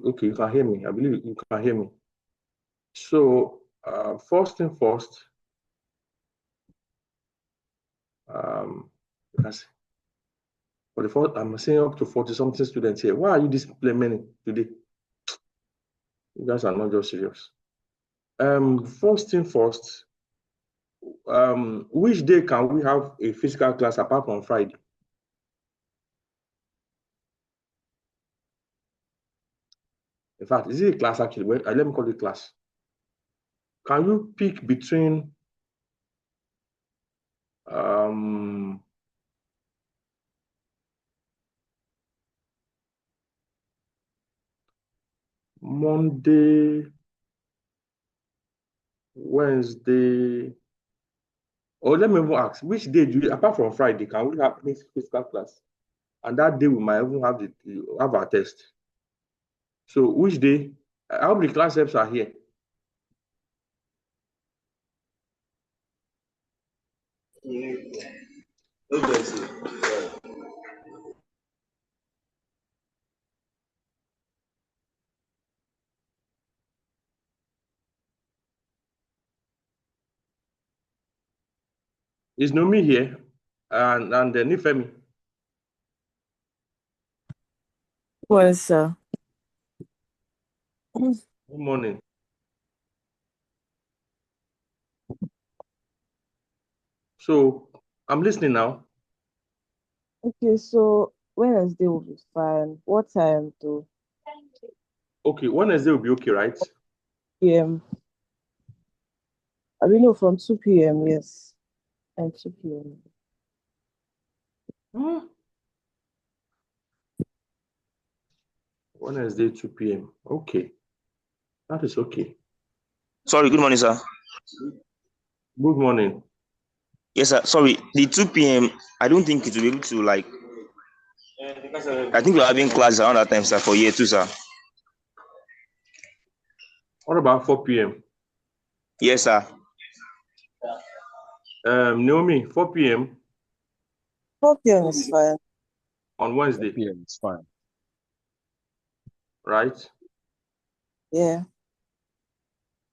Okay, you can hear me. I believe you can hear me. So, first thing first, yes, for the first, I'm seeing up to 40-something students here. Why are you display many today? You guys are not just serious. First thing first, which day can we have a physical class apart from Friday? In fact, is it a class actually? Wait, let me call it class. Can you pick between Monday, Wednesday, or let me even ask, which day do you, apart from Friday, can we have this physical class? And that day we might even have our test. So which day? How many class reps are here? Is Nomi here? And Nifemi? Well, sir. Good morning. So I'm listening now. Okay, so Wednesday will be fine. What time though? Okay, Wednesday will be okay, right? PM. I mean, no, from 2 p.m. Yes, and 2 p.m. Wednesday, 2 p.m. Okay, that is okay. Sorry, good morning, sir. Good morning. Yes, sir. Sorry, the 2 p.m. I don't think it will be able to like. I think we're having classes around that time, sir, for year 2, sir. What about 4 p.m.? Yes, sir. Naomi, 4 p.m. 4 p.m. is fine. on Wednesday. 4 p.m. is fine. Right? Yeah.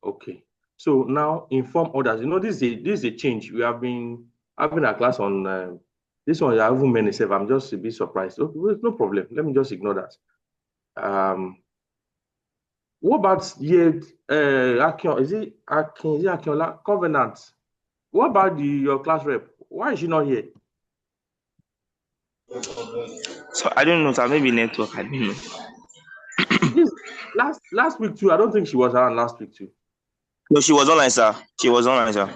Okay. So now inform others. You know, this is a change. We have been having a class on this one. I haven't many self. I'm just a bit surprised. Okay, well, no problem. Let me just ignore that. What about Akion? Is it Akinola Covenant? What about your class rep? Why is she not here? So I don't know, sir. Maybe network. I don't know. This last week too. I don't think she was around last week too. No, she was online, sir. She was online, sir.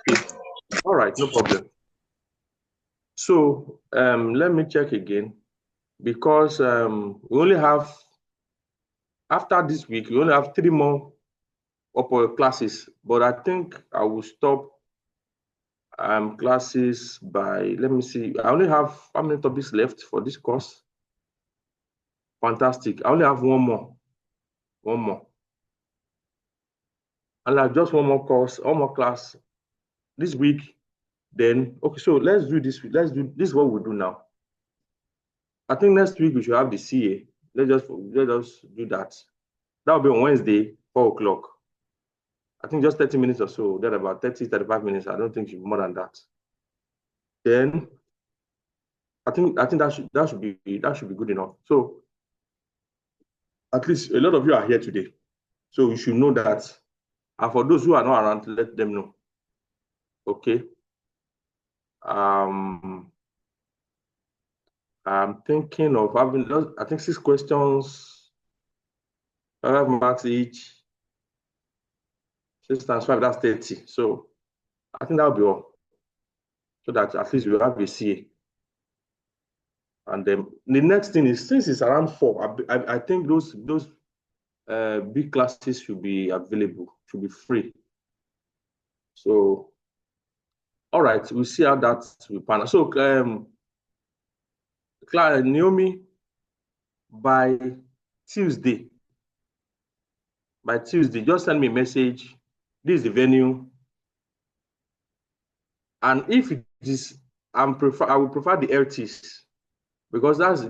Okay. All right, no problem. So let me check again, because we only have, after this week, we only have 3 more upper classes, but I think I will stop classes by, let me see, I only have how many topics left for this course? Fantastic. I only have one more. And like just one more course, one more class this week. Then, okay, so let's do this. Let's do this is what we'll do now. I think next week we should have the CA. Let us do that. That will be on Wednesday, 4 o'clock. I think just 30 minutes or so. Then about 35 minutes. I don't think it should be more than that. Then I think that should be good enough. So at least a lot of you are here today. So you should know that. And for those who are not around, let them know. Okay. I'm thinking of having, I think 6 questions, 5 marks each. 6 times 5, that's 30. So I think that'll be all. So that at least we have a CA. And then the next thing is, since it's around 4, I think those big classes should be available, should be free. So, all right, we'll see how that will pan out. So, Naomi, by Tuesday, just send me a message. This is the venue. And if it is, I will prefer the LTs. Because those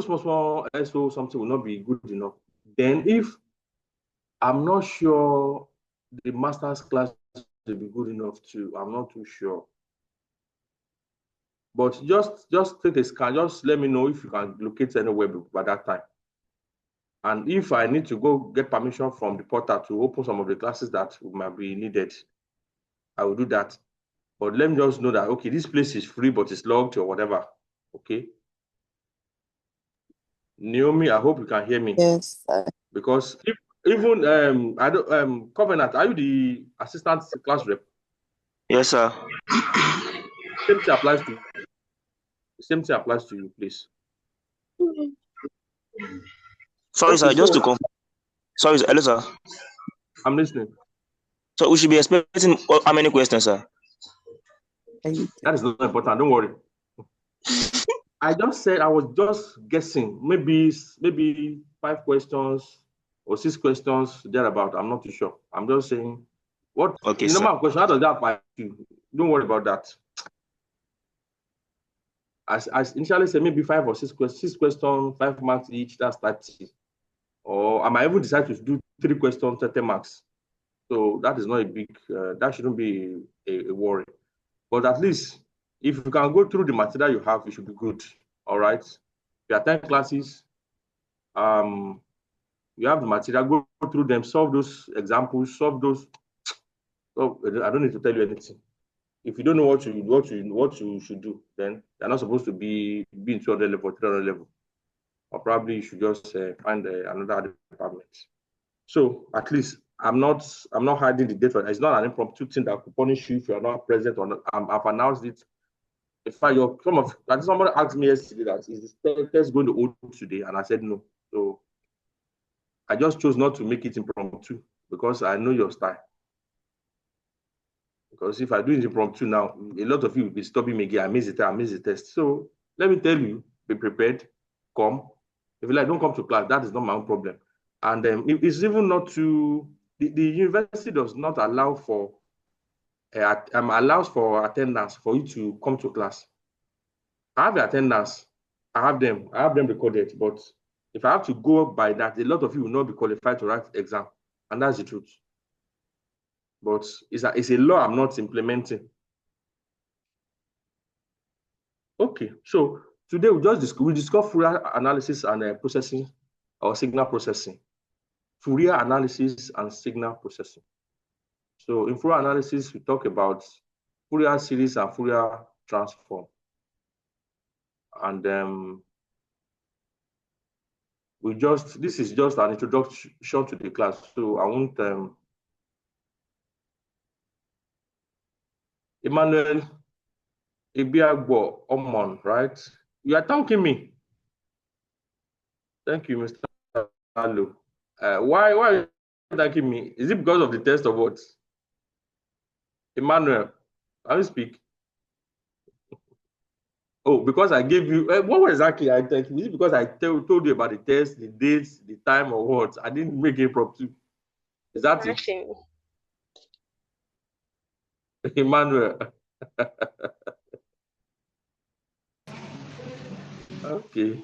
small SO something will not be good enough. Then if I'm not sure the master's class will be good enough too, I'm not too sure. But just take a scan, just let me know if you can locate anywhere by that time. And if I need to go get permission from the portal to open some of the classes that might be needed, I will do that. But let me just know that, okay, this place is free, but it's locked or whatever. Okay. Naomi, I hope you can hear me. Yes. Because even I don't Covenant, are you the assistant class rep? Yes, sir. Same thing applies to you. The same thing applies to you, please. Sorry, Okay, sir. Just to so confirm. Sorry, sir. Hello, sir. I'm listening. So we should be expecting how many questions, sir? That is not important. Don't worry. I just said I was just guessing. Maybe 5 questions or 6 questions thereabout. I'm not too sure. I'm just saying what Okay, the sir. number of questions. How does that apply to you? Don't worry about that. As initially said, maybe 5 or 6 questions, 6 questions, 5 marks each. That's 30. Or I might even decide to do 3 questions, 30 marks. So that is not a big. That shouldn't be a worry. But at least if you can go through the material you have, it should be good. All right. If you attend classes, you have the material, go through them, solve those examples, solve those. So I don't need to tell you anything. If you don't know what you should do, then you're not supposed to be in 200 level, 300 level, or probably you should just find another department. So at least I'm not hiding the date. It's not an impromptu thing that could punish you if you are not present or not. I've announced it. In fact, somebody asked me yesterday that is the test going to hold today, and I said no. So I just chose not to make it impromptu because I know your style. Because if I do it impromptu now, a lot of you will be stopping me again. I miss the test. So let me tell you, be prepared, come. If you like, don't come to class. That is not my own problem. And it's even not to, the university does not allow for, allows for attendance for you to come to class. I have the attendance. I have them recorded. But if I have to go by that, a lot of you will not be qualified to write exam. And that's the truth. But it's a law I'm not implementing. Okay, so today we discuss Fourier analysis and processing or signal processing. Fourier analysis and signal processing. So in Fourier analysis, we talk about Fourier series and Fourier transform. And this is just an introduction to the class. So I won't Emmanuel Ibiagbo Omon, right? You are thanking me. Thank you, Mr. Hello. Why are you thanking me? Is it because of the test of what? Emmanuel, can you speak? Oh, because I gave you what exactly I thank you? Is it because I told you about the test, the dates, the time, or what? I didn't make it properly. Is that it? Emmanuel. Okay.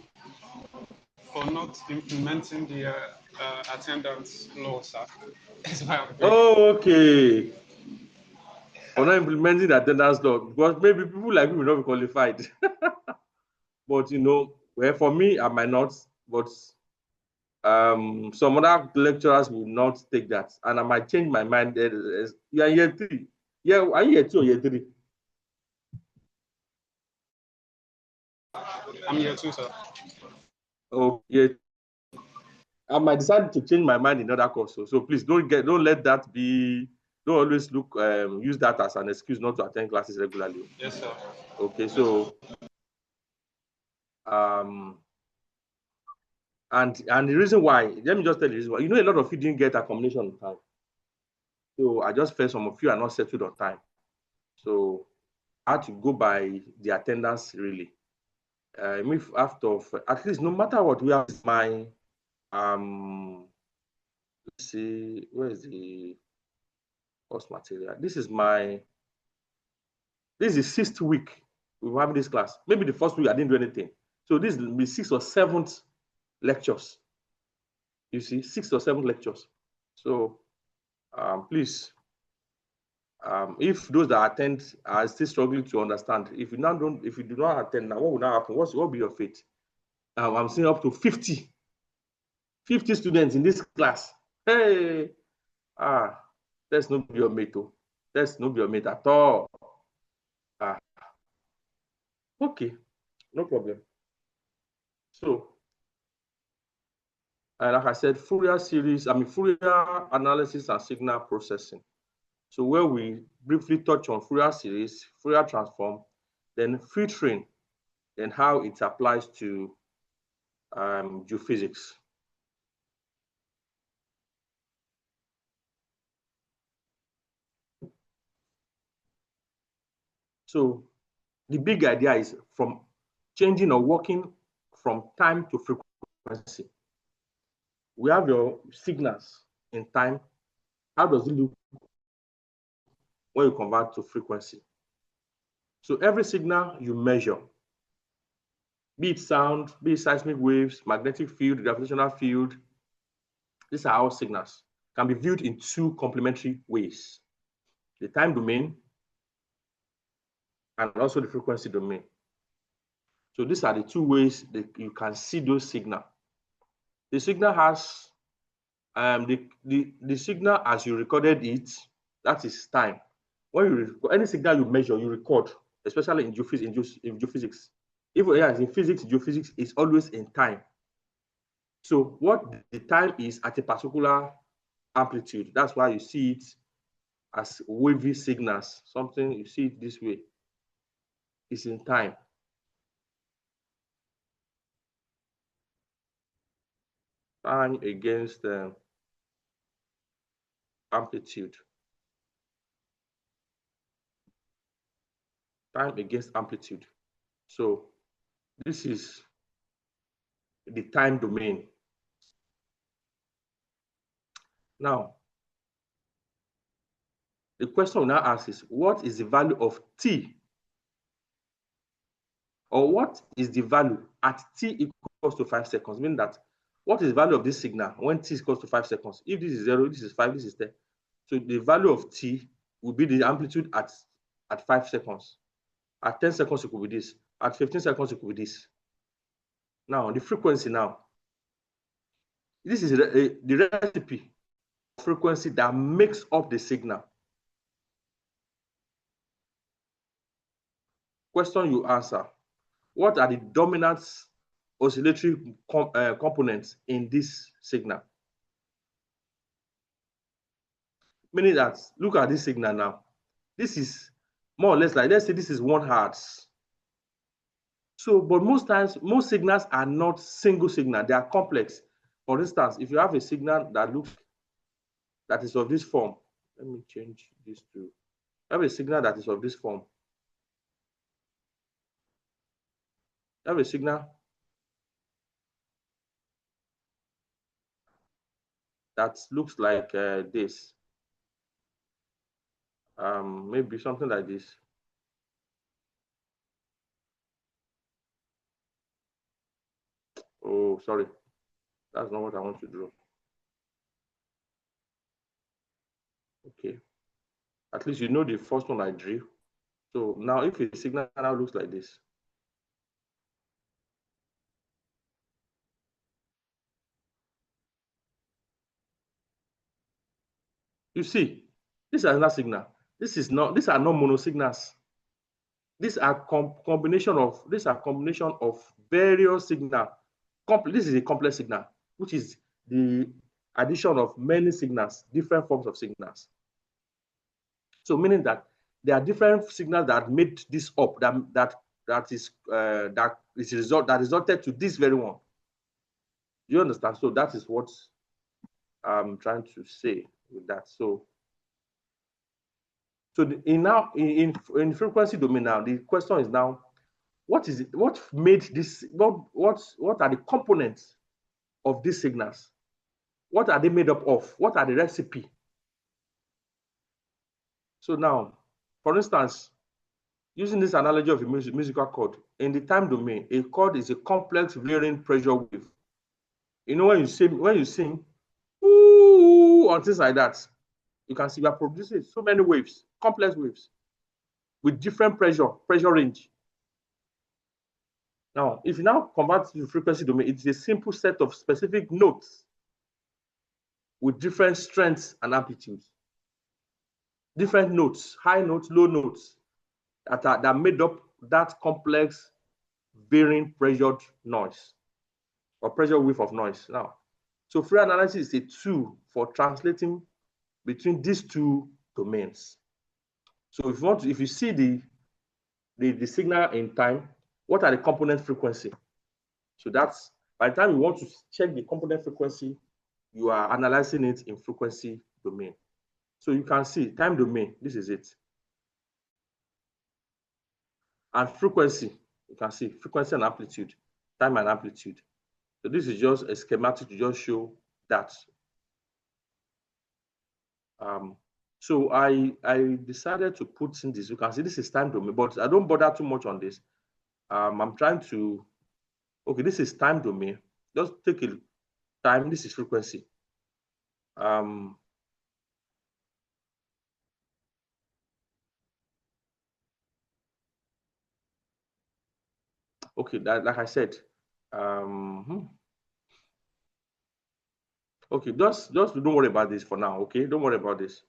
For not implementing the attendance law, sir. That's why I'm Oh, okay. For not implementing the attendance law, because maybe people like me will not be qualified. But well, for me, I might not, but some other lecturers will not take that, and I might change my mind. You are year 3. Yeah, are you year 2 or year 3? I'm here too, sir. Oh, yeah. I might decide to change my mind in other courses. So please don't let that be. Don't always use that as an excuse not to attend classes regularly. Yes, sir. Okay, so and the reason why, let me just tell you the reason why. A lot of you didn't get accommodation on time. So I just felt some of you are not settled on time. So I had to go by the attendance really. If after at least no matter what, we have my let's see, where is the course material? This is the 6th week we have this class. Maybe the first week I didn't do anything. So this will be 6th or 7th lectures. You see, 6th or 7th lectures. So please, if those that attend are still struggling to understand, if you do not attend now, what will now happen? What will be your fate? I'm seeing up to 50 students in this class. Hey, that's not your mate, oh. That's not your mate at all. Okay, no problem. So, like I said, Fourier analysis and signal processing. So where we briefly touch on Fourier series, Fourier transform, then filtering, and how it applies to geophysics. So the big idea is from changing or working from time to frequency. We have your signals in time. How does it look when you convert to frequency? So every signal you measure, be it sound, be it seismic waves, magnetic field, gravitational field, these are all signals, can be viewed in two complementary ways: the time domain and also the frequency domain. So these are the two ways that you can see those signals. The signal has the signal as you recorded it, that is time. When you any signal you measure, you record, especially in geophysics. Even in physics, geophysics is always in time. So what the time is at a particular amplitude. That's why you see it as wavy signals. Something you see it this way. It's in time. Time against amplitude. Time against amplitude. So this is the time domain. Now, the question we now ask is, what is the value of t? Or what is the value at t equals to 5 seconds? Meaning that, what is the value of this signal when t is equals to 5 seconds? If this is 0, this is 5, this is 10. So the value of t will be the amplitude at 5 seconds. At 10 seconds, it could be this. At 15 seconds, it could be this. Now, the frequency now. This is the recipe of frequency that makes up the signal. Question you answer. What are the dominant oscillatory components in this signal? Meaning that, look at this signal now. This is more or less like, let's say this is 1 hertz. So, but most times, most signals are not single signal, they are complex. For instance, if you have a signal that is of this form, let me change this to, I have a signal that is of this form. I have a signal that looks like this. Maybe something like this. Oh, sorry. That's not what I want to draw. Okay. At least you know the first one I drew. So now if a signal now looks like this. You see, this is another signal. These are not mono signals. These are combination of various signal. This is a complex signal, which is the addition of many signals, different forms of signals. So meaning that there are different signals that made this up, that resulted to this very one. Do you understand? So that is what I'm trying to say with that. So in frequency domain now, the question is now, what made this? What are the components of these signals? What are they made up of? What are the recipe? So now, for instance, Using this analogy of a musical chord, in the time domain, a chord is a complex varying pressure wave. You know, when you sing, ooh, or things like that, you can see we are producing so many waves, complex waves, with different pressure range. Now, if you now convert to frequency domain, it's a simple set of specific notes with different strengths and amplitudes. Different notes, high notes, low notes, that made up that complex varying pressured noise or pressure wave of noise. Now, so Fourier analysis is a tool for translating between these two domains. So if you see the signal in time, what are the component frequency? So that's, by the time you want to check the component frequency, you are analyzing it in frequency domain. So you can see time domain, this is it. And frequency, you can see frequency and amplitude, time and amplitude. So this is just a schematic to just show that. So I decided to put in this. You can see this is time domain, but I don't bother too much on this. I'm trying to, okay, this is time domain. Just take a time, this is frequency. Okay, like I said, okay, just don't worry about this for now. Okay, don't worry about this.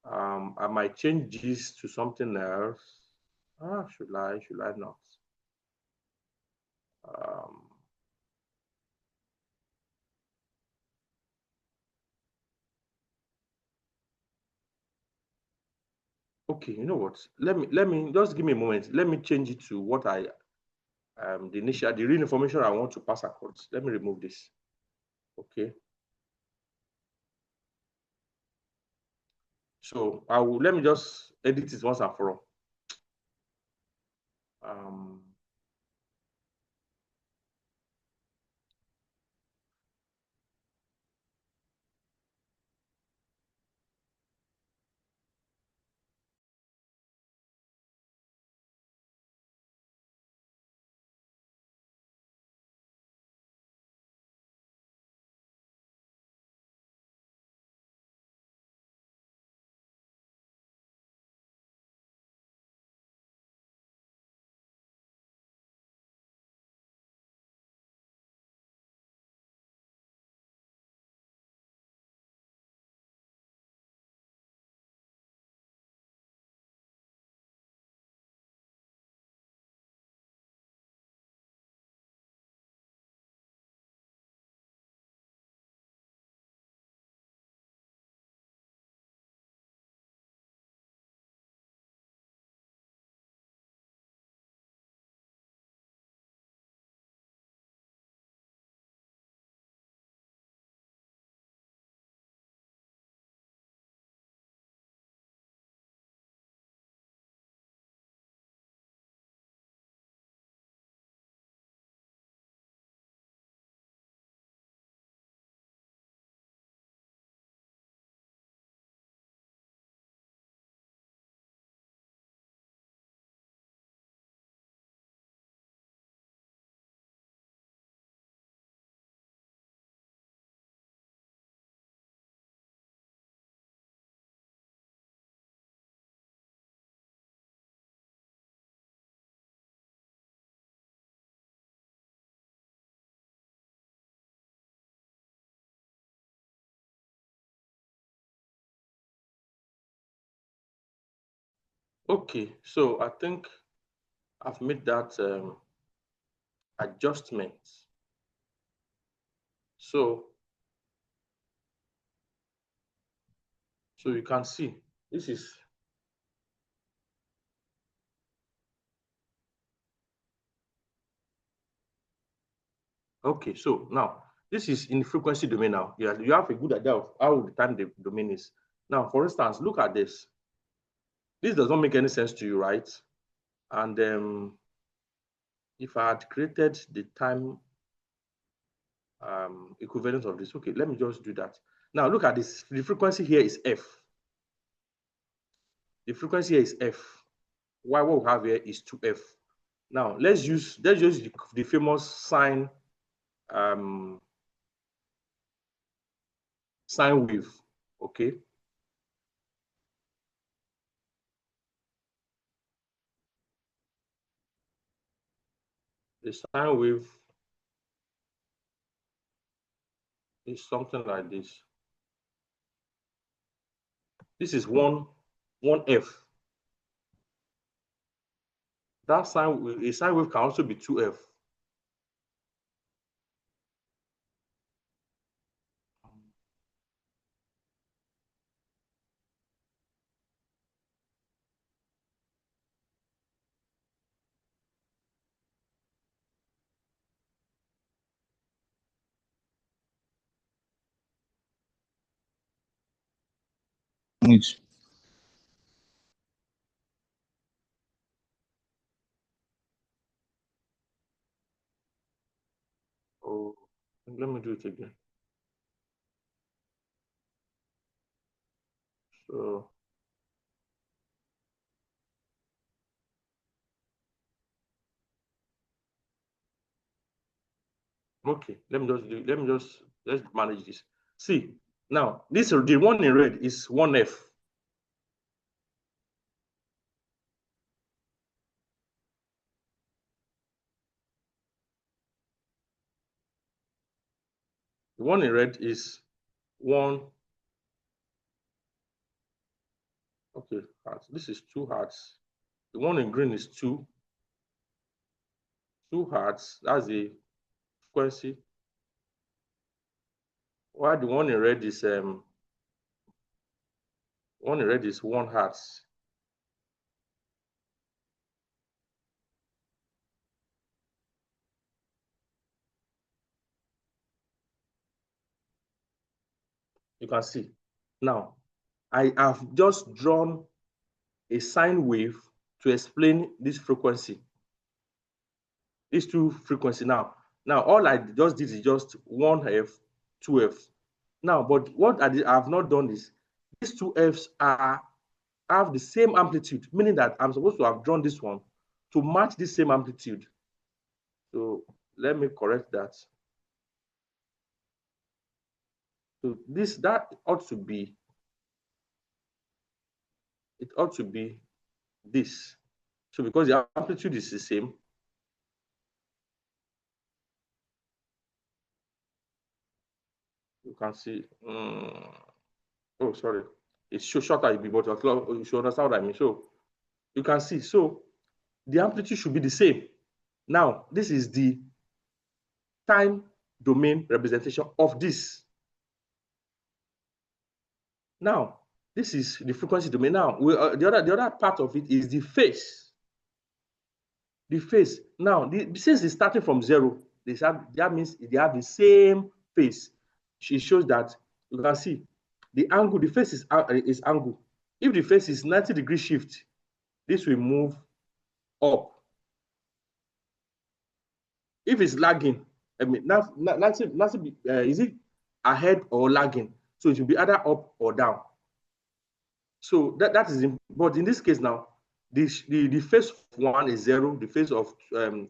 I might change this to something else. Should I not? Okay, you know what? Let me just give me a moment. Let me change it to what I the real information I want to pass across. Let me remove this. Okay. So let me just edit it once and for all. Okay, so I think I've made that adjustment. So you can see this is okay. So now this is in the frequency domain now. You have a good idea of how the time the domain is. Now, for instance, look at this. This does not make any sense to you, right? And if I had created the time equivalent of this, okay, let me just do that. Now look at this. The frequency here is F. The frequency here is F. what we have here is 2f. Now let's use the famous sine wave. Okay. The sine wave is something like this. This is one f. That a sine wave can also be 2f. Which Oh, let me do it again. So okay, let's manage this. See, now this the one in red is 1f. The one in red is 1. Okay, hearts. This is 2 hearts. The one in green is 2. 2 hearts. That's the frequency. While the one in red is 1 hertz. You can see. Now, I have just drawn a sine wave to explain this frequency. These two frequencies now. Now, all I just did is just 1f, 2f. Now, but what I have not done is these two f's have the same amplitude, meaning that I'm supposed to have drawn this one to match the same amplitude. So let me correct that. So that ought to be, it ought to be this. So because the amplitude is the same, you can see. Oh, sorry, it's shorter, but you should understand what I mean. So you can see. So the amplitude should be the same. Now, this is the time domain representation of this. Now, this is the frequency domain. Now, the other part of it is the phase. The phase. Now, since it's starting from 0, that means they have the same phase. It shows that you can see the angle. The phase is angle. If the phase is 90-degree shift, this will move up. If it's lagging, I mean, is it ahead or lagging? So it will be either up or down. So that is, but in this case now, the phase of 1 is 0. The phase of 1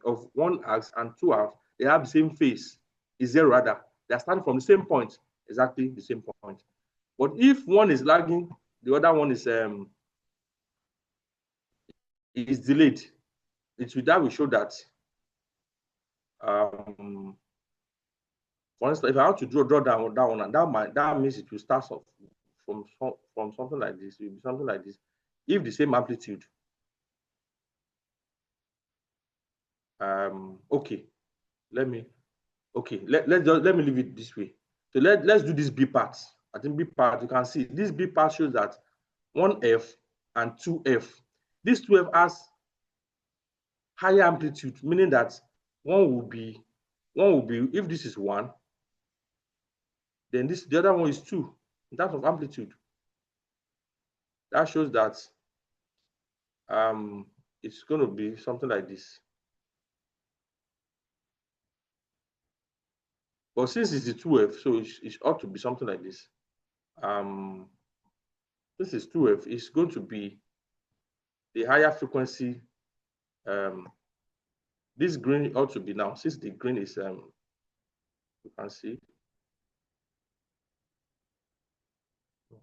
axis and 2 axis, they have the same phase, is 0 rather. They are starting from the same point, exactly the same point. But if one is lagging, the other one is delayed. That will show that. For instance, if I have to draw down that one, and that means it will start off from something like this. It will be something like this. If the same amplitude. Okay, let me leave it this way. So let's do this B part. I think B part, you can see this B part shows that 1f and 2f. This 2f has higher amplitude, meaning that one will be if this is 1, then the other one is 2 in terms of amplitude. That shows that it's going to be something like this. But since it's the 2f, so it ought to be something like this. This is 2f. It's going to be the higher frequency, this green ought to be now, since the green is, you can see,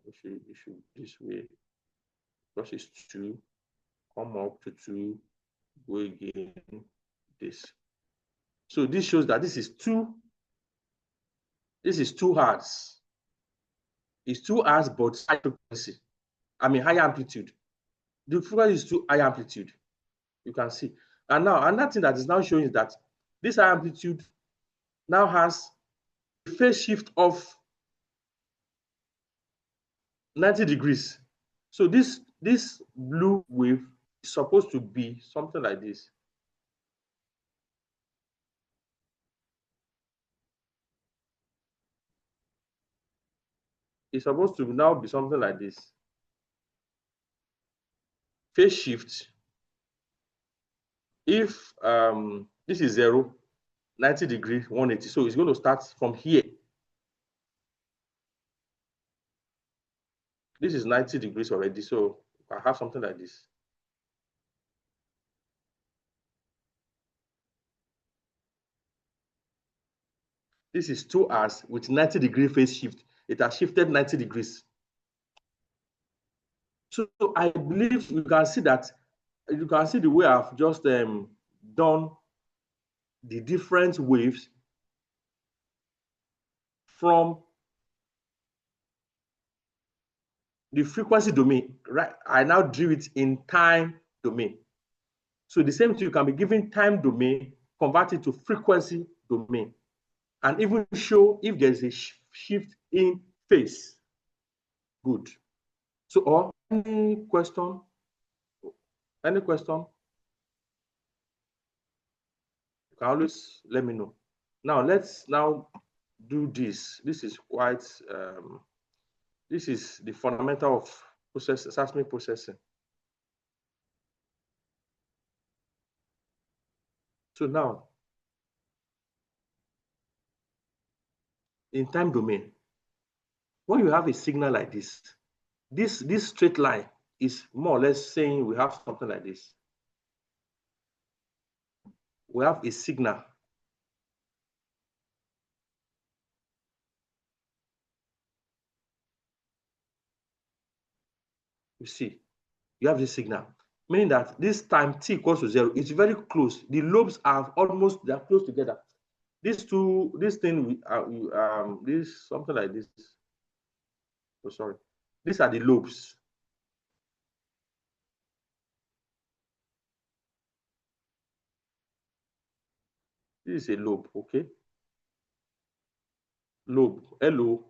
it should this way, because it's 2, come up to 2, go again, this. So this shows that this is 2 hertz. It's 2 hertz, but high frequency. I mean, high amplitude. The frequency is 2 high amplitude. You can see. And now, another thing that is now showing is that this high amplitude now has a phase shift of 90 degrees. So this blue wave is supposed to be something like this. It's supposed to now be something like this. Phase shift. If this is 0, 90 degrees, 180. So it's going to start from here. This is 90 degrees already. So I have something like this. This is 2 hours with 90-degree phase shift. It has shifted 90 degrees. So I believe you can see that, you can see the way I've just done the different waves from the frequency domain, right? I now drew it in time domain. So the same thing, you can be given time domain, convert it to frequency domain, and even show if there's a shift in phase. Good. So, or any question? Any question? You can always let me know. Now let's now do this. This is quite this is the fundamental of seismic processing. So now, in time domain, when you have a signal like this, this straight line is more or less saying we have something like this. We have a signal. You see, you have this signal, meaning that this time t equals to 0, it's very close. The lobes are almost, they are close together. These two, this thing, this something like this. Oh, sorry. These are the lobes. This is a lobe, okay? Lobe, L-O-B-E.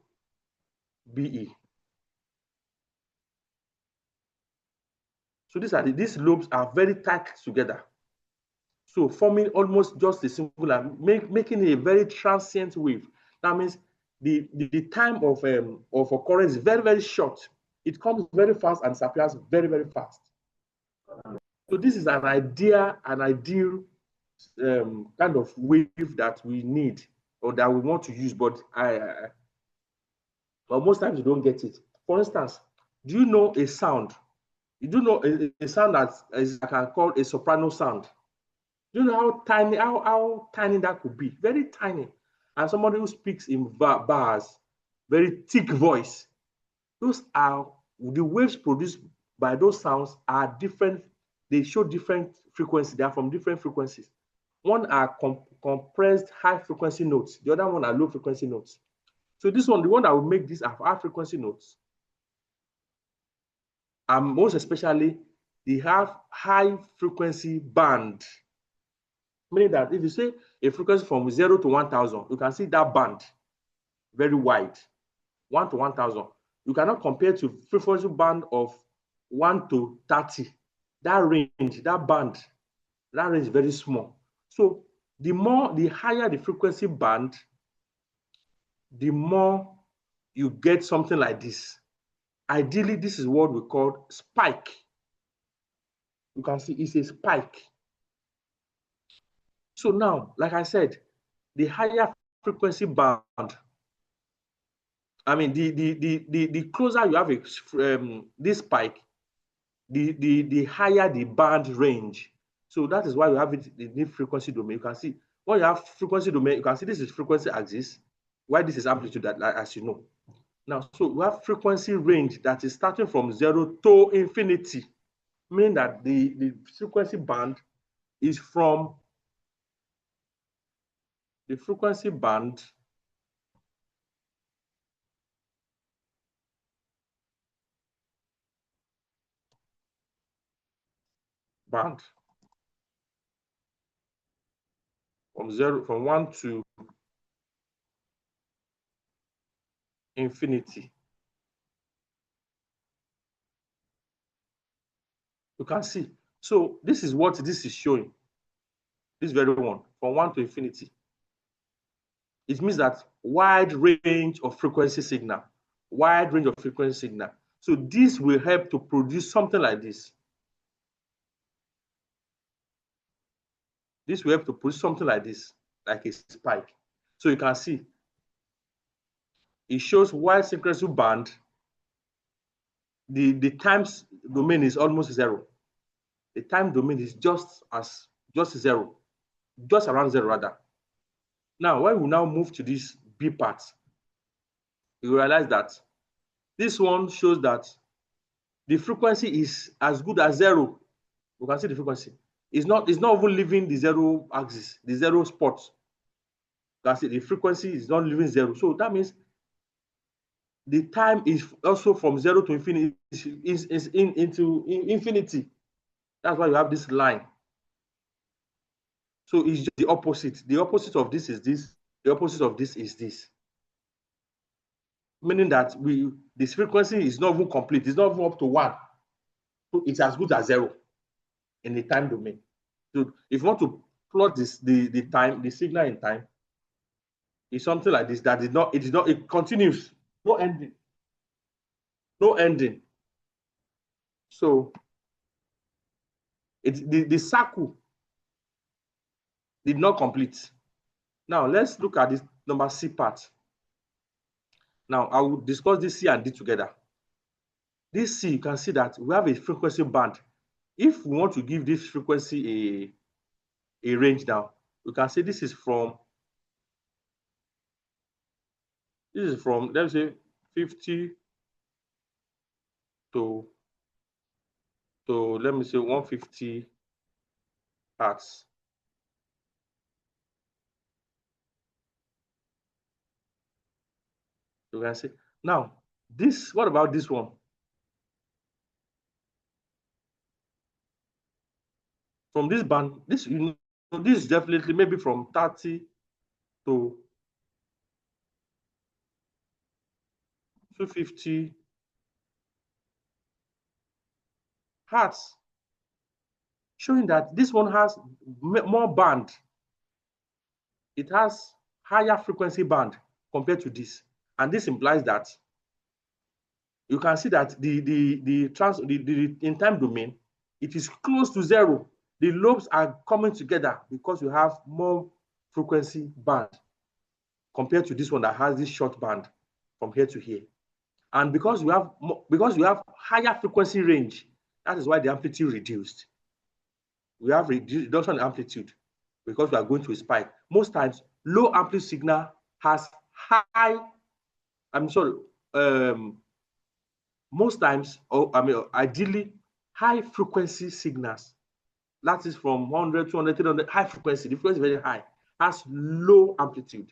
So these lobes are very tight together. So forming almost just a singular, making a very transient wave. That means the time of occurrence is very, very short. It comes very fast and disappears very, very fast. So this is an ideal kind of wave that we need or that we want to use, but most times you don't get it. For instance, do you know a sound? You do know a sound that is, I can call a soprano sound. Do you know how tiny that could be? Very tiny. And somebody who speaks in bars, very thick voice. Those are the waves produced by those sounds are different. They show different frequencies. They are from different frequencies. One are compressed high frequency notes. The other one are low frequency notes. So this one, the one that will make these are high frequency notes. And most especially, they have high frequency band. Meaning that if you say a frequency from 0 to 1,000, you can see that band very wide, 1 to 1,000. You cannot compare to frequency band of 1 to 30. That range, that band, that range is very small. So the higher the frequency band, the more you get something like this. Ideally, this is what we call spike. You can see it's a spike. So now, like I said, the higher frequency band, I mean, the closer you have this spike, the higher the band range. So that is why you have it in the frequency domain. You can see when you have frequency domain, you can see this is frequency axis, why this is amplitude, that, as you know. Now, so we have frequency range that is starting from 0 to infinity, meaning that the frequency band is from the frequency band from 1 to infinity. You can see. So this is what this is showing. This very one, from 1 to infinity. It means that wide range of frequency signal. Wide range of frequency signal. So this will help to produce something like this. This will help to produce something like this, like a spike. So you can see it shows wide frequency band. The times domain is almost 0. The time domain is just 0, just around 0 rather. Now, when we now move to this B part, you realize that this one shows that the frequency is as good as 0. You can see the frequency. It's not even leaving the 0 axis, the 0 spot. You can see the frequency is not leaving 0. So that means the time is also from 0 to infinity, into infinity. That's why you have this line. So it's just the opposite. The opposite of this is this. The opposite of this is this. Meaning that this frequency is not even complete. It's not even up to 1. So it's as good as 0 in the time domain. So if you want to plot this, the time, the signal in time, is something like this. That it continues. No ending. No ending. So the circle did not complete. Now let's look at this number C part. Now I will discuss this C and D together. This C, you can see that we have a frequency band. If we want to give this frequency a range now, we can say this is from, let's say 50 to let me say 150 hertz. You can see. Now, what about this one? From this band, this is definitely maybe from 30 to 250 hertz, showing that this one has more band. It has higher frequency band compared to this, and this implies that you can see that the in time domain, it is close to 0. The lobes are coming together because you have more frequency band compared to this one that has this short band from here to here. And because you have higher frequency range, that is why the amplitude reduced. We have reduction in amplitude because we are going to a spike. Most times, low amplitude signal has most times, ideally, high frequency signals. That is from 100, 200, 300, high frequency. The frequency is very high, has low amplitude.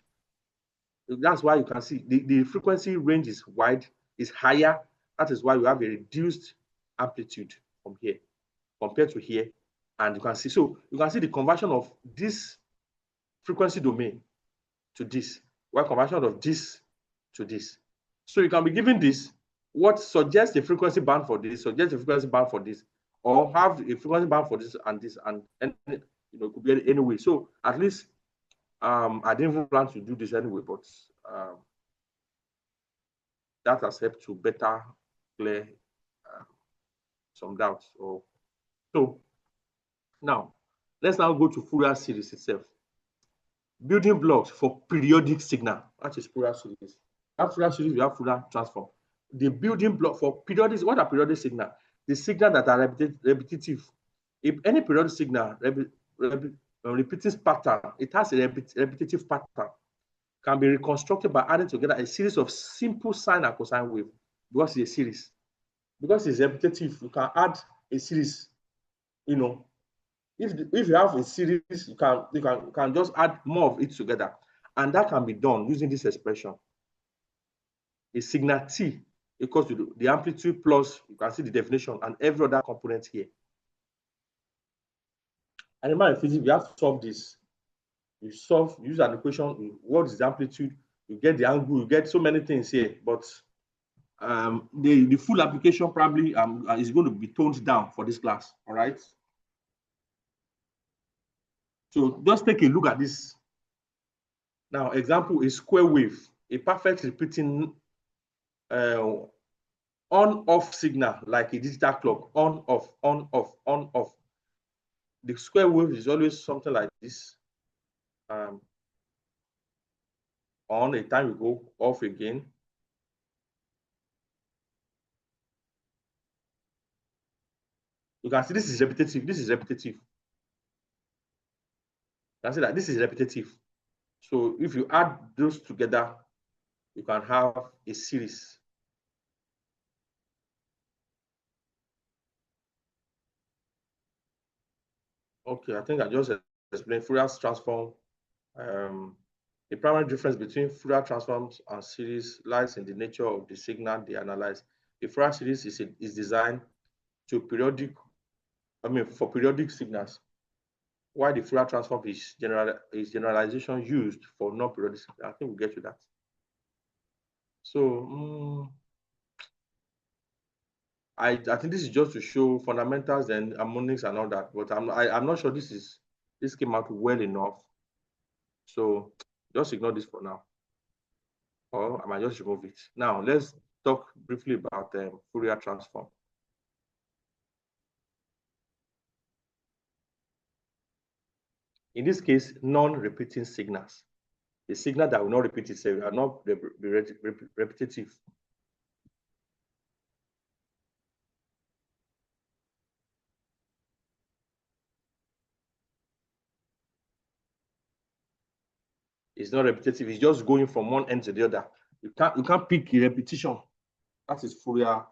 That's why you can see the frequency range is wide, is higher. That is why we have a reduced amplitude from here compared to here. And you can see, the conversion of this frequency domain to this, while conversion of this to this. So you can be given this, what suggests a frequency band for this, suggests a frequency band for this, or have a frequency band for this, and it could be any way. So at least I didn't even plan to do this anyway, but that has helped to better clear some doubts. So now let's now go to Fourier series itself. Building blocks for periodic signal. That is Fourier series. After Fourier series, we have Fourier transform. The building block for periodic. What are periodic signal? the signal that are repetitive. If any periodic signal repeating pattern, it has a repetitive pattern, can be reconstructed by adding together a series of simple sine and cosine wave, because it's a series. Because it's repetitive, you can add a series. You know, if you have a series, you can just add more of it together, and that can be done using this expression. A signal t equals to the amplitude plus, you can see the definition, and every other component here. And remember in physics, we have to solve this. You use an equation, what is the amplitude, you get the angle, you get so many things here, but the full application probably is going to be toned down for this class, all right? So just take a look at this. Now, example is square wave, a perfect repeating on-off signal, like a digital clock, on-off, on-off, on-off. The square wave is always something like this. On, a time you go off again. You can see this is repetitive. This is repetitive. You can see that this is repetitive. So if you add those together, you can have a series. Okay, I think I just explained Fourier transform. The primary difference between Fourier transforms and series lies in the nature of the signal they analyze. The Fourier series is designed to for periodic signals, while the Fourier transform is generalization used for non-periodic signals. I think we'll get to that. So I think this is just to show fundamentals and harmonics and all that, but I'm not sure this came out well enough. So just ignore this for now, or I might just remove it. Now let's talk briefly about Fourier transform. In this case, non-repeating signals. The signal that will not repeat itself are not repetitive. It's not repetitive. It's just going from one end to the other. You can't pick a repetition. That is Fourier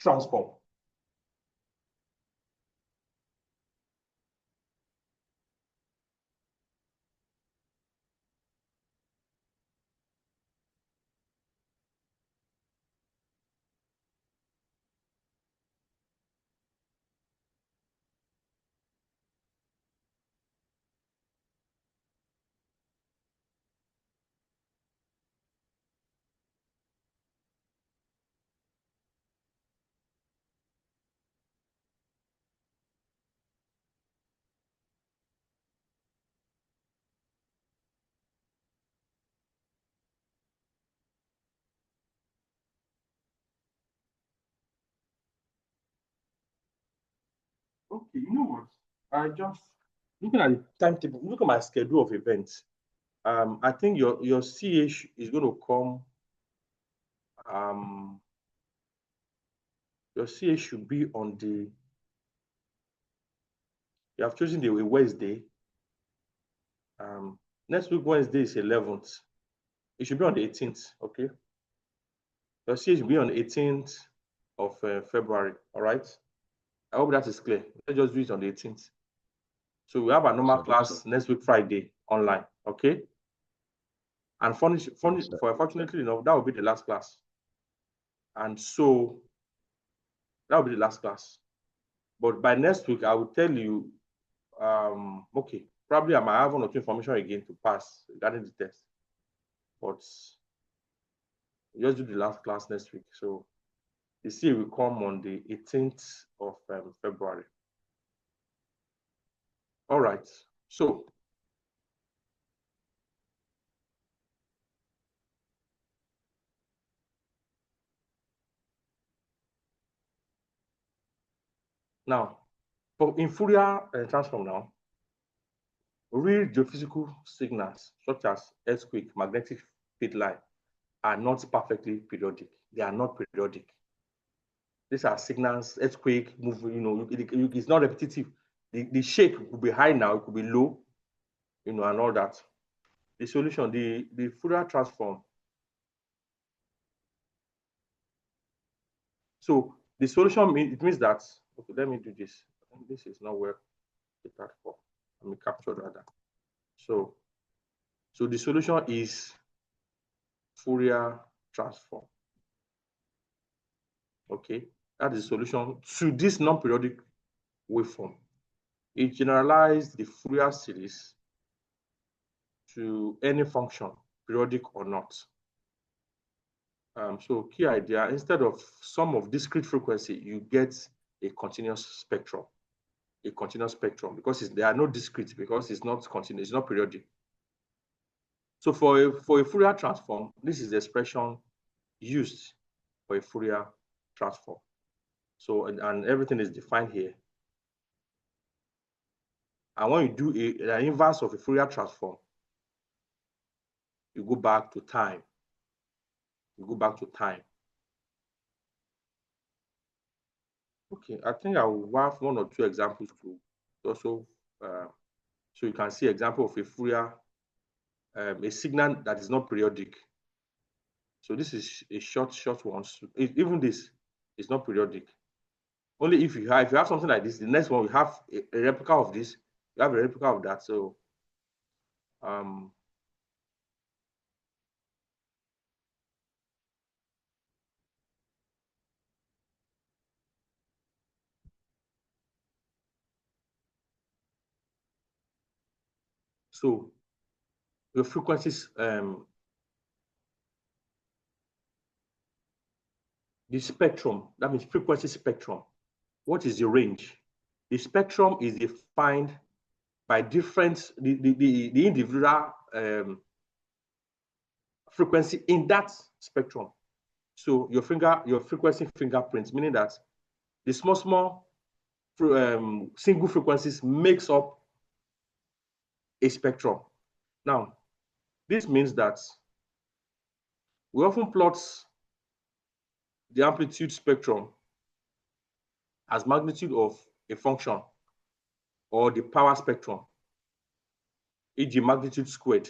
transform. Okay, you know what? I just looking at the timetable, look at my schedule of events. I think your CH is going to come. Your CH should be on the. You have chosen the Wednesday. Next week Wednesday is 11th. It should be on the 18th. Okay. Your CH should be on the 18th of February. All right. I hope that is clear. Let's just do it on the 18th. So we have a normal class next week Friday online. Okay. And fortunately enough, that will be the last class. And so that will be the last class. But by next week, I will tell you, okay, probably I might have one or two information again to pass regarding the test. But we'll just do the last class next week. So the CA will come on the 18th of February. All right. So now, in Fourier transform now, real geophysical signals such as earthquake, magnetic field line are not perfectly periodic. They are not periodic. These are signals, earthquake, move, it's not repetitive. The shake could be high now, it could be low, and all that. The solution, the Fourier transform. So the solution, it means that, okay, let me do this. I think this is not where the for. Let me capture rather. So the solution is Fourier transform. Okay, that is the solution to this non-periodic waveform. It generalized the Fourier series to any function, periodic or not. So key idea, instead of sum of discrete frequency, you get a continuous spectrum. A continuous spectrum, because there are no discrete, because it's not continuous, it's not periodic. So for a Fourier transform, this is the expression used for a Fourier transform. So, and everything is defined here. And when you do an inverse of a Fourier transform, you go back to time. You go back to time. Okay, I think I will have one or two examples to also, so you can see example of a Fourier, a signal that is not periodic. So this is a short one. Even this is not periodic. Only if you have something like this, the next one we have a replica of this, you have a replica of that. So so your frequencies, the spectrum, that means frequency spectrum. What is the range? The spectrum is defined by different, the individual frequency in that spectrum. So your frequency fingerprints, meaning that the small single frequencies makes up a spectrum. Now, this means that we often plot the amplitude spectrum as magnitude of a function or the power spectrum, e.g. magnitude squared.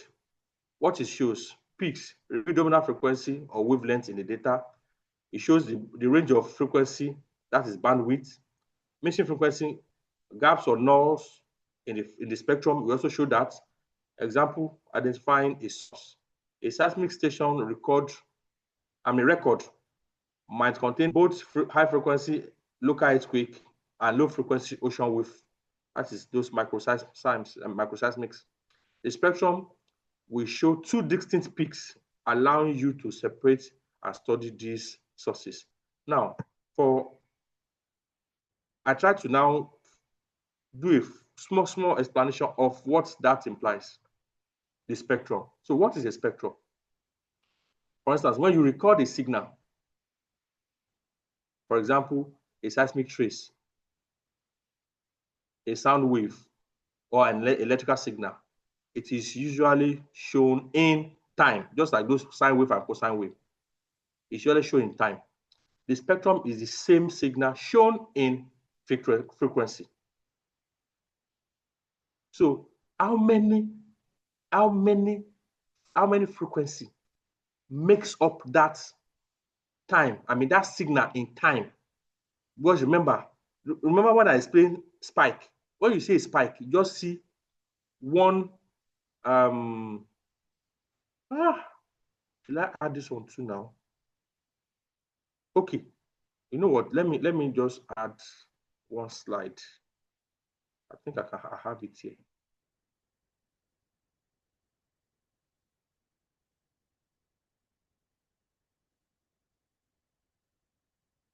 What it shows, peaks, predominant frequency or wavelength in the data. It shows the range of frequency, that is bandwidth, missing frequency, gaps or nulls in the spectrum. We also show that. Example, identifying a source. A seismic station record might contain both high frequency local earthquake and low frequency ocean wave. That is those microseismics. The spectrum will show two distinct peaks, allowing you to separate and study these sources. Now, I try to now do a small explanation of what that implies, the spectrum. So what is a spectrum? For instance, when you record a signal, for example, a seismic trace, a sound wave, or an electrical signal, it is usually shown in time, just like those sine wave and cosine wave. It's usually shown in time. The spectrum is the same signal shown in frequency. So how many frequency makes up that time? I mean, that signal in time. Because remember when I explained spike. When you say spike, you just see one. Should I add this one too now? Okay. You know what? Let me just add one slide. I think I have it here.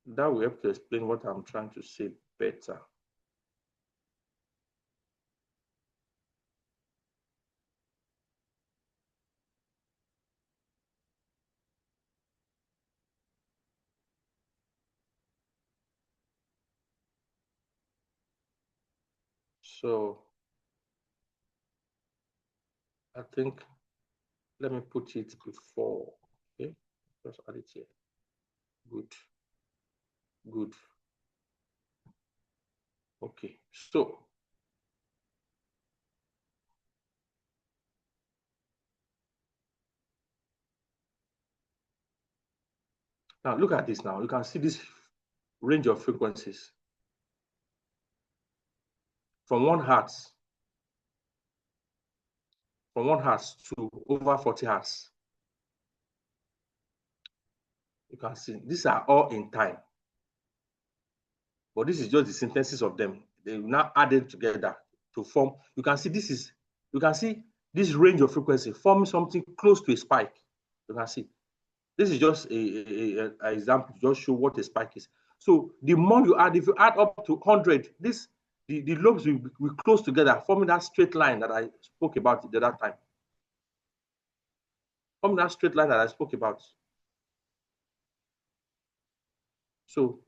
That will help to explain what I'm trying to say better. So I think, let me put it before, okay? Just add it here. Good. Good. Okay, so now look at this now. You can see this range of frequencies from 1 hertz to over 40 hertz. You can see these are all in time, but this is just the synthesis of them. They now added together to form. You can see this range of frequency forming something close to a spike. You can see this is just an example to just show what a spike is. So the more you add, if you add up to 100, the lobes will close together, forming that straight line that I spoke about the other time. Forming that straight line that I spoke about. So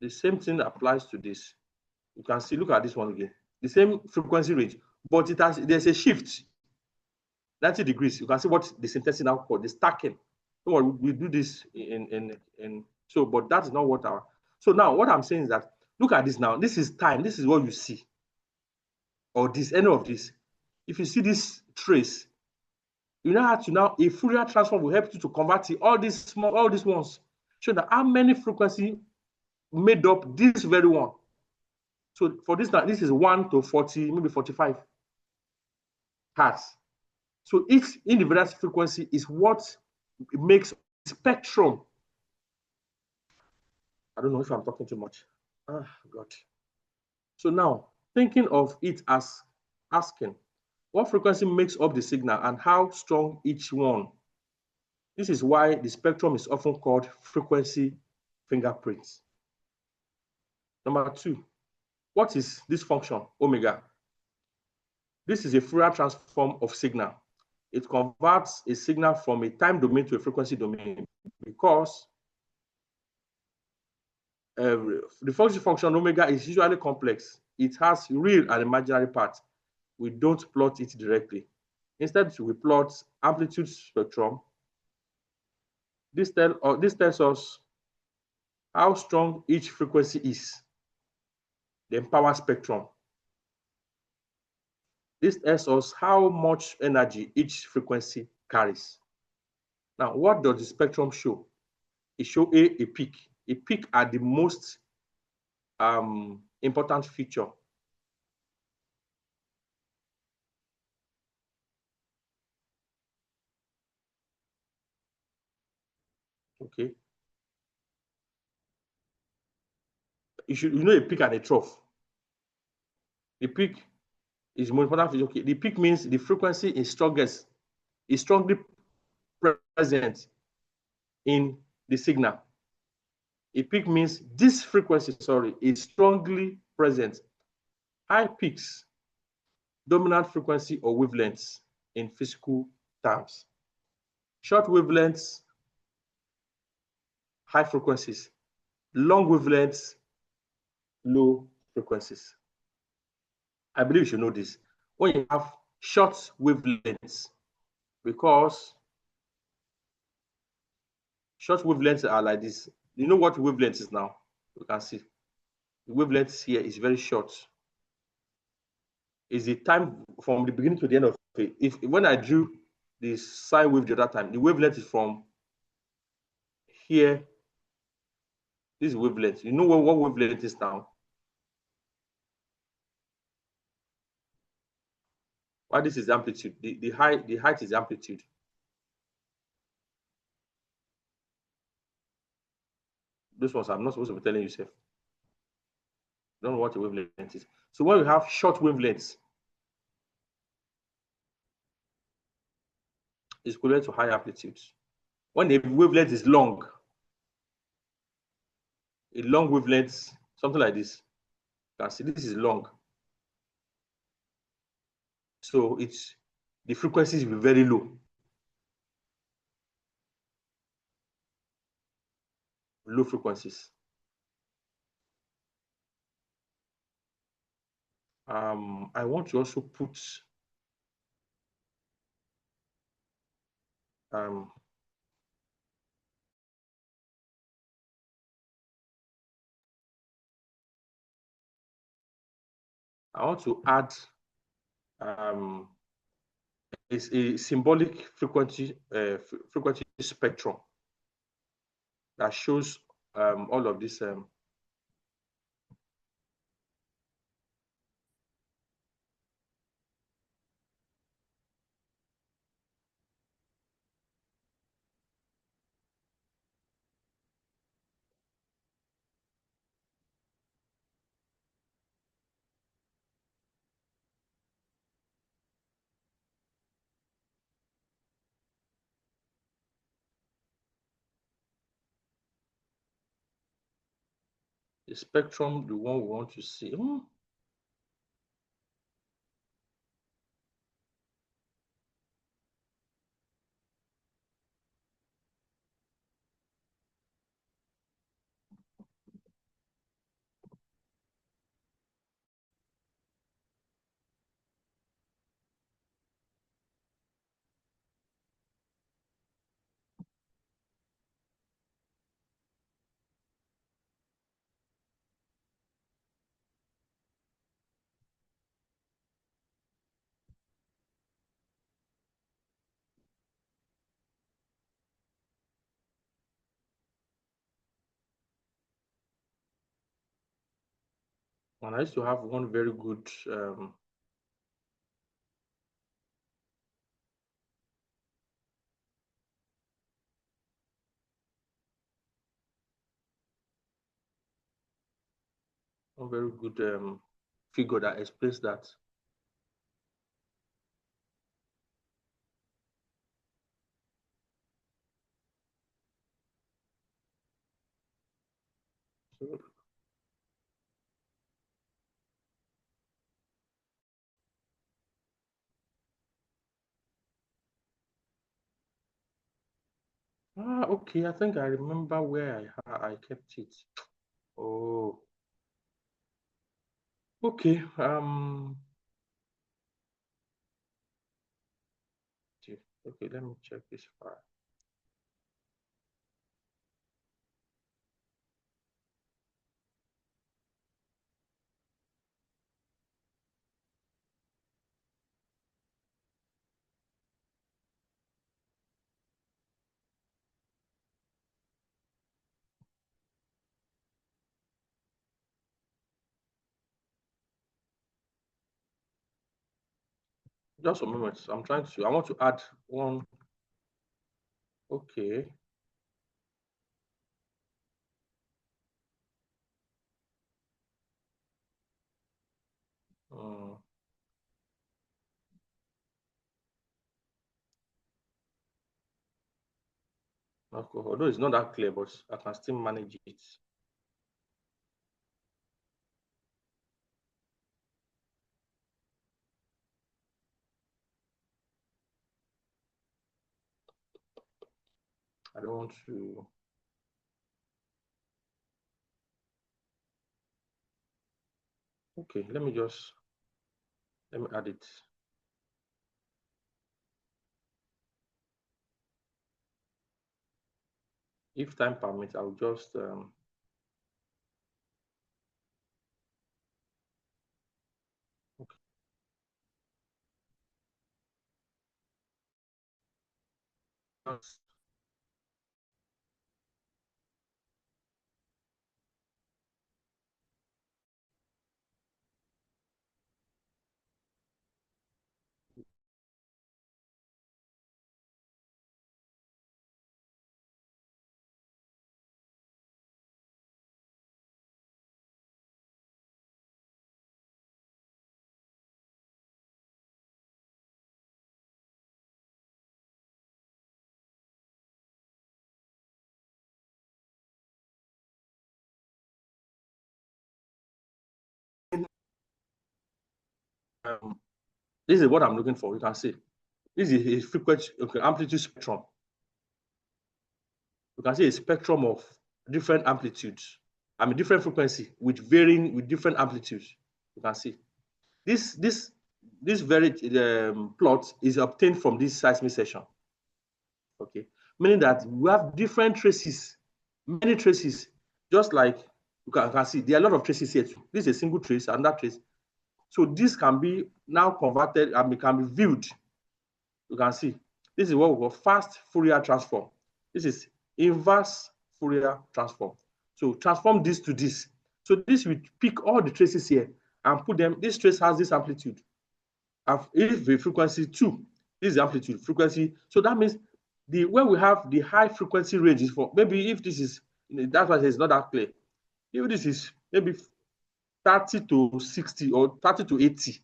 the same thing applies to this. You can see, look at this one again. The same frequency range, but there's a shift, 90 degrees. You can see what the synthesis now called, the stacking. So we do this but that is not what our. So now what I'm saying is that, look at this now. This is time. This is what you see. Or any of this. If you see this trace, you now have to a Fourier transform will help you to convert all these ones. Show that how many frequency made up this very one. So for this now, this is 1 to 40, maybe 45 hertz. So each individual frequency is what makes spectrum. I don't know if I'm talking too much. Ah, God. So now, thinking of it as asking, what frequency makes up the signal and how strong each one? This is why the spectrum is often called frequency fingerprints. Number 2, what is this function, omega? This is a Fourier transform of signal. It converts a signal from a time domain to a frequency domain because the function omega is usually complex. It has real and imaginary parts. We don't plot it directly. Instead, we plot amplitude spectrum. This tells us how strong each frequency is. Then power spectrum. This tells us how much energy each frequency carries. Now, what does the spectrum show? It shows a peak. A peak are the most important feature. Okay. You know a peak and a trough. The peak is more important feature. Okay. The peak means the frequency is strongly present in the signal. A peak means this frequency, is strongly present. High peaks, dominant frequency or wavelengths in physical terms. Short wavelengths, high frequencies. Long wavelengths, low frequencies. I believe you should know this. When you have short wavelengths, because short wavelengths are like this. You know what wavelength is now? You can see the wavelength here is very short. Is the time from the beginning to the end of it. When I drew the sine wave the other time, the wavelength is from here. This is wavelength. You know what wavelength is now? Why this is amplitude? The height is amplitude. Those ones I'm not supposed to be telling you, Seth. Don't know what a wavelength is. So when we have short wavelengths, it's equivalent to high amplitudes. When the wavelength is long, a long wavelength, something like this. You can see this is long. So the frequencies will be very low. Low frequencies. I want to also put I want to add is a symbolic frequency spectrum that shows all of this the spectrum, the one we want to see. And I used to have one very good figure that explains that. So, okay, I think I remember where I kept it. Oh, okay. Okay, let me check this file. Just a moment. I want to add one. Okay. Okay. Although it's not that clear, but I can still manage it. I don't want to. Okay, let me add it. If time permits, I'll just okay. This is what I'm looking for. You can see this is a frequency amplitude spectrum. You can see a spectrum of different amplitudes. I mean, different frequency with different amplitudes. You can see this very plot is obtained from this seismic section. Okay, meaning that we have different traces, many traces, just like you can see there are a lot of traces here too. This is a single trace, another trace. So this can be now converted and it can be viewed. You can see this is what we call fast Fourier transform. This is inverse Fourier transform. So transform this to this. So this will pick all the traces here and put them. This trace has this amplitude. If the frequency 2, this is the amplitude frequency. So that means where we have the high frequency ranges for, maybe if this is, that's why it's not that clear. If this is maybe 30 to 60 or 30 to 80.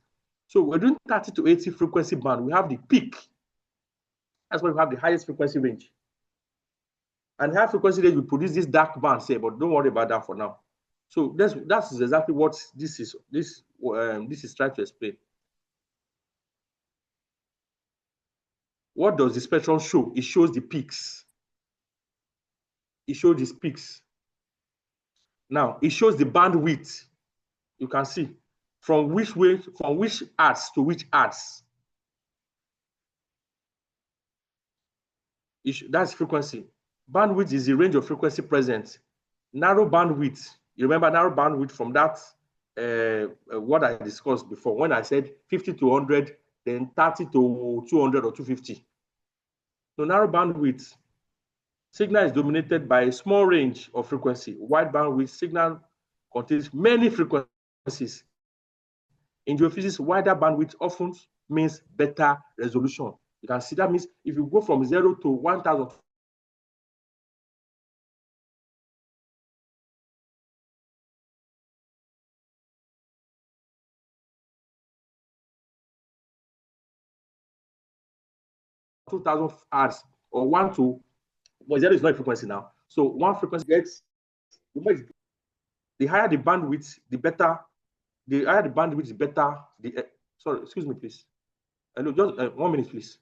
So we're doing 30 to 80 frequency band. We have the peak. That's why we have the highest frequency range. And high frequency range will produce this dark band, say, but don't worry about that for now. So that's exactly what this is. This is trying to explain. What does the spectrum show? It shows the peaks. It shows these peaks. Now it shows the bandwidth. You can see from which arts to which arts. That's frequency. Bandwidth is the range of frequency present. Narrow bandwidth, you remember narrow bandwidth from that, what I discussed before, when I said 50 to 100, then 30 to 200 or 250. So narrow bandwidth, signal is dominated by a small range of frequency. Wide bandwidth signal contains many frequencies. In geophysics, wider bandwidth often means better resolution. You can see that means if you go from 0 to 1,000, hertz, or 1 to, well, 0 is not a frequency now. So one frequency gets, the higher the bandwidth, the better. The higher the bandwidth, the better. Sorry, excuse me, please. Hello, just 1 minute, please.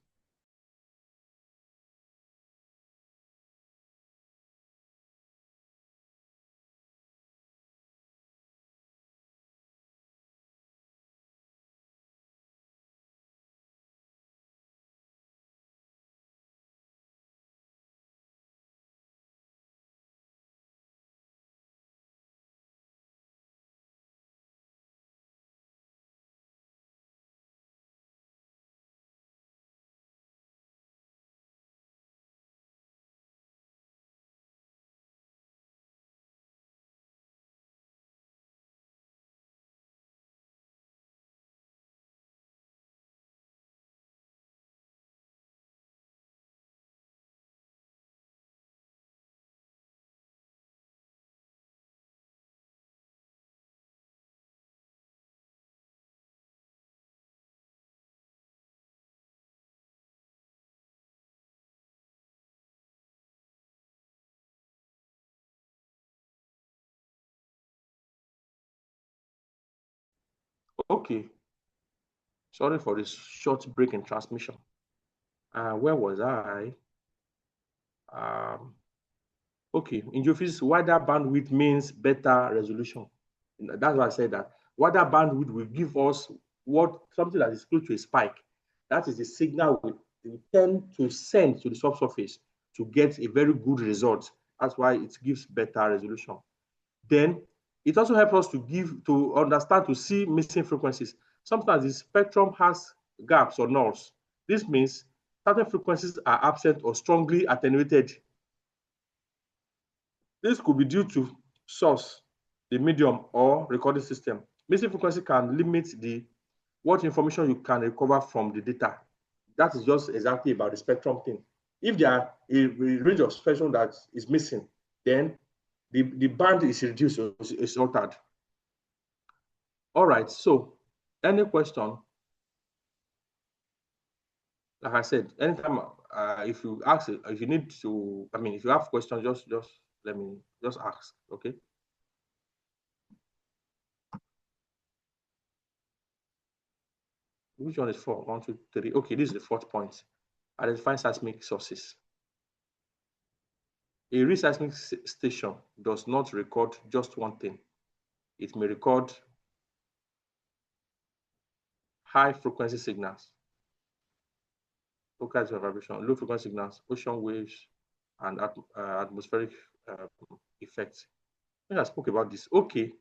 Okay. Sorry for this short break in transmission. Where was I? Okay, in geophysics, wider bandwidth means better resolution. That's why I said that. Wider bandwidth will give us something that is close to a spike. That is the signal we tend to send to the subsurface to get a very good result. That's why it gives better resolution. Then it also helps us to understand, to see missing frequencies. Sometimes the spectrum has gaps or nulls. This means certain frequencies are absent or strongly attenuated. This could be due to source, the medium, or recording system. Missing frequency can limit what information you can recover from the data. That is just exactly about the spectrum thing. If there are a range of spectrum that is missing, then the band is reduced or is altered. All right, so any question? Like I said, anytime if you ask, if you need to, if you have questions, just let me just ask, okay? Which one is 4? 1, 2, 3. Okay, this is the 4th point. Identify seismic sources. A real seismic station does not record just one thing. It may record high frequency signals. All kinds of vibration, low frequency signals, ocean waves, and atmospheric effects. I think I spoke about this. Okay.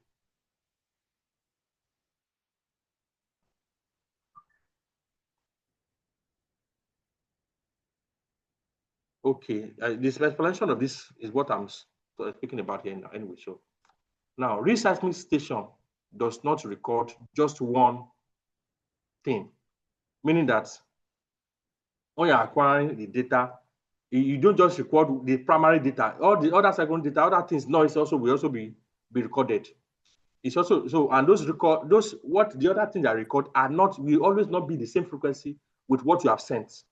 Okay, this explanation of this is what I'm speaking about here now, anyway. So now, reseismic station does not record just one thing, meaning that when you're acquiring the data, you don't just record the primary data, all the other secondary data, other things noise also will also be recorded. It's also so, and those what the other things that record are not, will always not be the same frequency with what you have sent.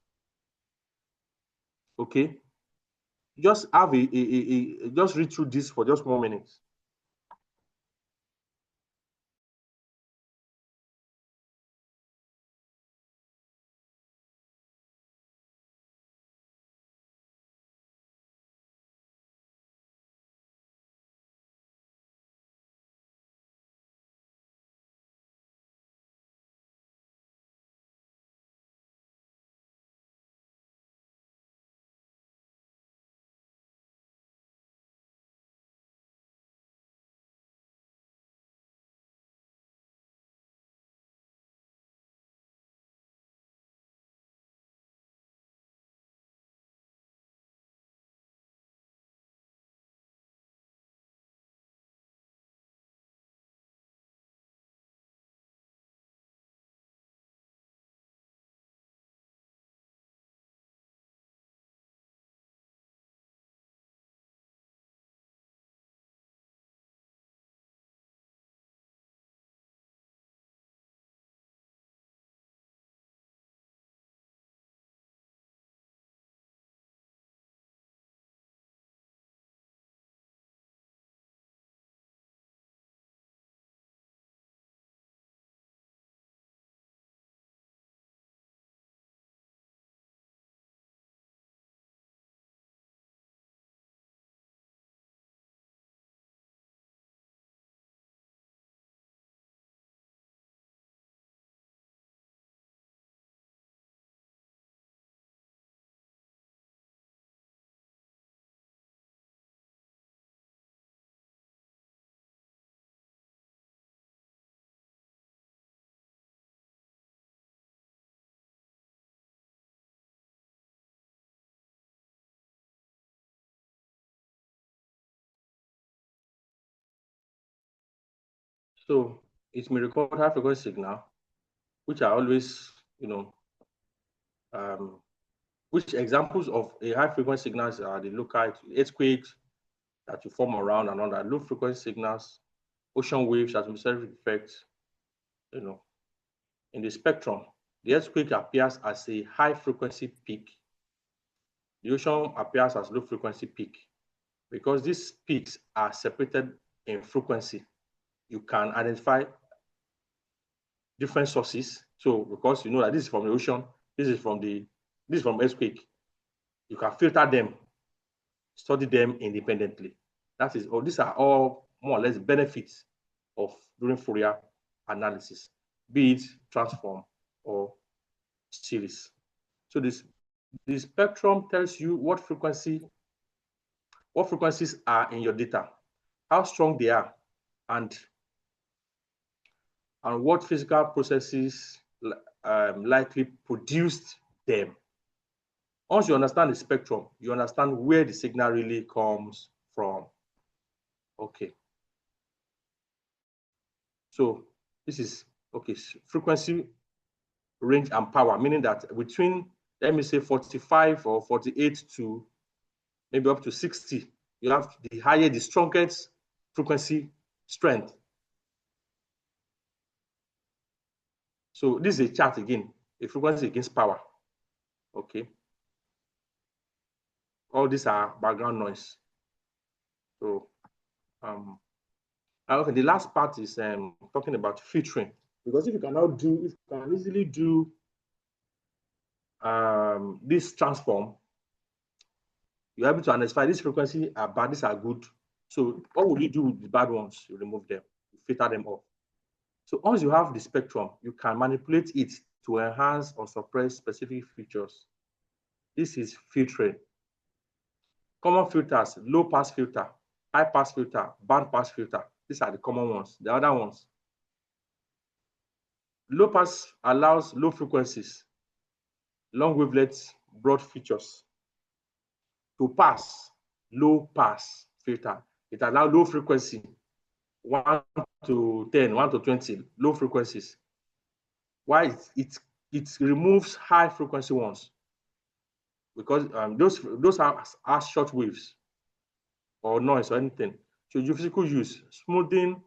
Okay, just have just read through this for just 1 minute. So it may record high frequency signal, which are always, which examples of a high frequency signals are the local earthquakes that you form around and all that, low frequency signals, ocean waves, atmospheric effects, in the spectrum. The earthquake appears as a high frequency peak. The ocean appears as low frequency peak. Because these peaks are separated in frequency, you can identify different sources. So because you know that this is from the ocean, this is from earthquake, you can filter them, study them independently. That is, these are all more or less benefits of doing Fourier analysis, be it transform or series. So the spectrum tells you what frequencies are in your data, how strong they are, and what physical processes likely produced them. Once you understand the spectrum, you understand where the signal really comes from. Okay. So this is, okay, frequency, range, and power, meaning that between, let me say, 45 or 48 to maybe up to 60, you have the higher, the strongest frequency strength. So this is a chart again, a frequency against power. Okay. All these are background noise. So, okay, the last part is talking about filtering, because if you can easily do this transform, you're able to identify this frequency are bad, these are good. So what will you do with the bad ones? You remove them, you filter them off. So once you have the spectrum, you can manipulate it to enhance or suppress specific features This is filtering. Common filters: low pass filter, high pass filter, band pass filter. These are the common ones. The other ones. Low pass allows low frequencies, long wavelengths, broad features. To pass, low pass filter, it allows low frequency, 1 to 10, 1 to 20, low frequencies. Why? It removes high frequency ones, because those are short waves or noise or anything. So physical use: smoothing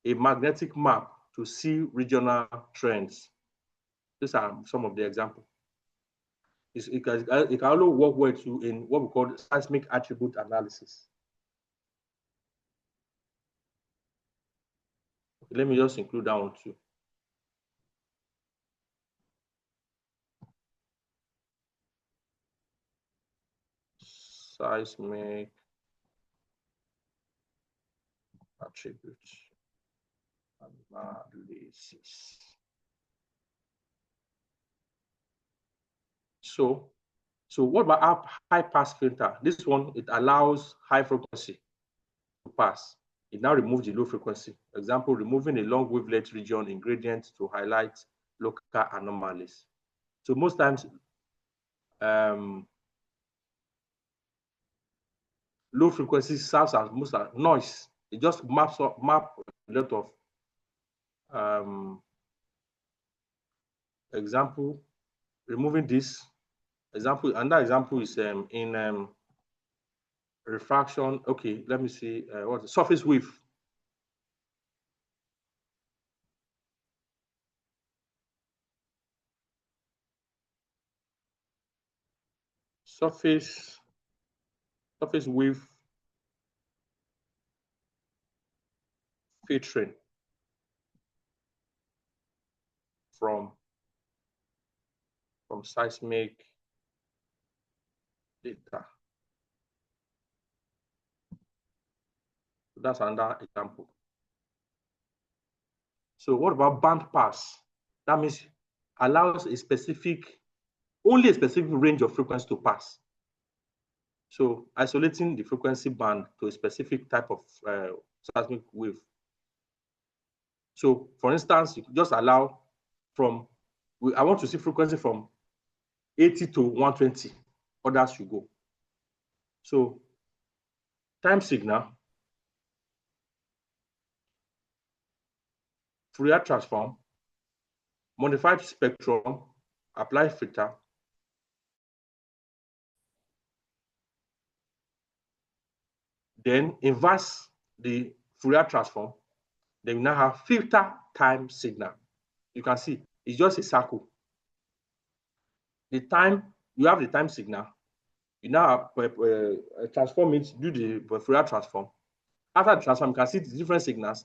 a magnetic map to see regional trends. These are some of the examples. It can also work well too in what we call seismic attribute analysis. Let me just include that one too. Seismic attribute analysis. So what about high pass filter? This one, it allows high frequency to pass. It now removes the low frequency. Example, removing a long wavelength region in gradient to highlight local anomalies. So most times, low frequency serves as most noise. It just map a lot of example. Removing this example, another example is in refraction. Okay, let me see what the surface wave. Surface wave filtering from seismic data. So that's another example. So what about band pass? That means allows only a specific range of frequency to pass. So isolating the frequency band to a specific type of seismic wave. So for instance, you just allow I want to see frequency from 80 to 120, others should go. So time signal, Fourier transform, modified spectrum, apply filter, then inverse the Fourier transform, then you now have filter time signal. You can see it's just a circle. The time, you have the time signal, you now transform it, do the Fourier transform. After the transform, you can see the different signals.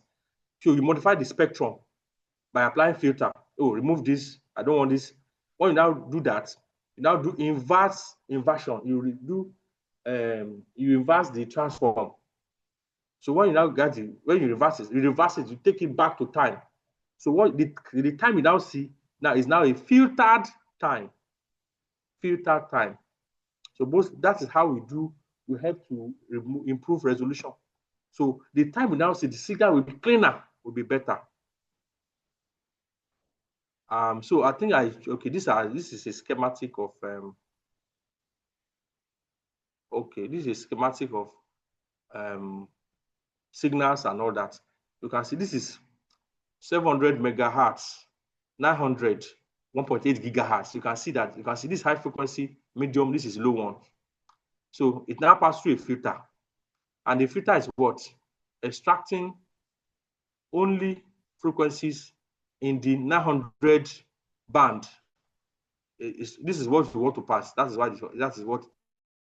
So you modify the spectrum by applying filter. Oh, remove this, I don't want this. When you now do that, you now do inversion. You inverse the transform. So when you now when you reverse it, you take it back to time. So what the time you now see now is now a filtered time. Filtered time. So that is how we help to improve resolution. So the time we now see, the signal will be cleaner, will be better. So I think this is a schematic of this is a schematic of signals and all that. You can see this is 700 megahertz, 900, 1.8 gigahertz. You can see this high frequency, medium, this is low one. So it now passes through a filter. And the filter is what? Extracting only frequencies in the 900 band. This is what we want to pass. That is what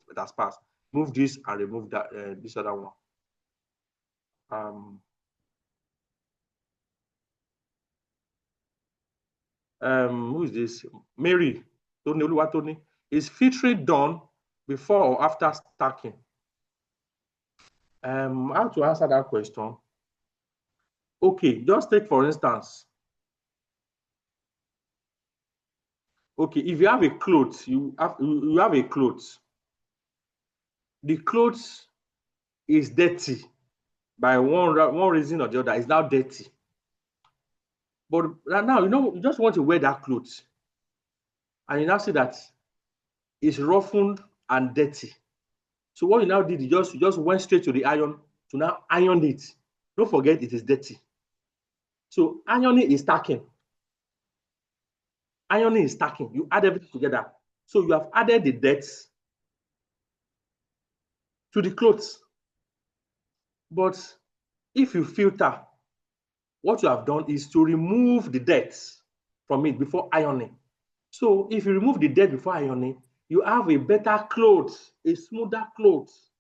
it has passed. Move this and remove that this other one. Who is this? Mary Tony. Is filtering done before or after stacking? How to answer that question? Okay, just take for instance, Okay, if you have a cloth, you have a cloth. The clothes is dirty by one reason or the other. It's now dirty. But right now, you just want to wear that clothes, and you now see that it's roughened and dirty. So what you now did, you just went straight to the iron to now iron it. Don't forget it is dirty. So ironing is stacking. Ironing is stacking. You add everything together. So you have added the dirt to the clothes. But if you filter, what you have done is to remove the dirt from it before ironing. So if you remove the dirt before ironing, you have a better clothes, a smoother clothes.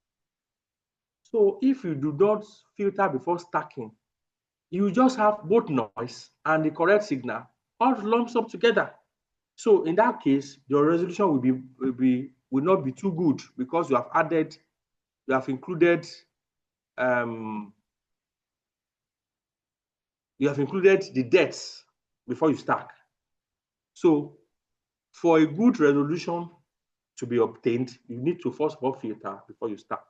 So if you do not filter before stacking, you just have both noise and the correct signal all lumps up together. So in that case, your resolution will not be too good because you have included the depths before you stack. So for a good resolution to be obtained, you need to first of all filter before you stack.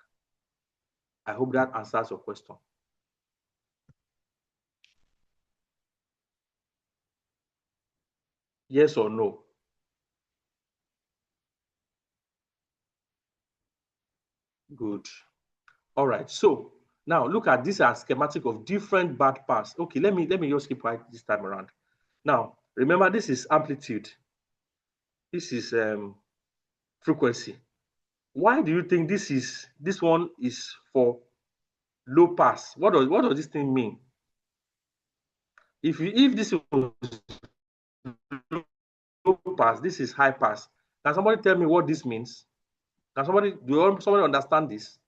I hope that answers your question. Yes or no? Good. All right. So now look at this as schematic of different band pass. Okay, let me just keep quiet this time around. Now remember, this is amplitude. This is frequency. Why do you think this one is for low pass? What does this thing mean? If this was low pass, this is high pass. Can somebody tell me what this means? Can somebody understand this?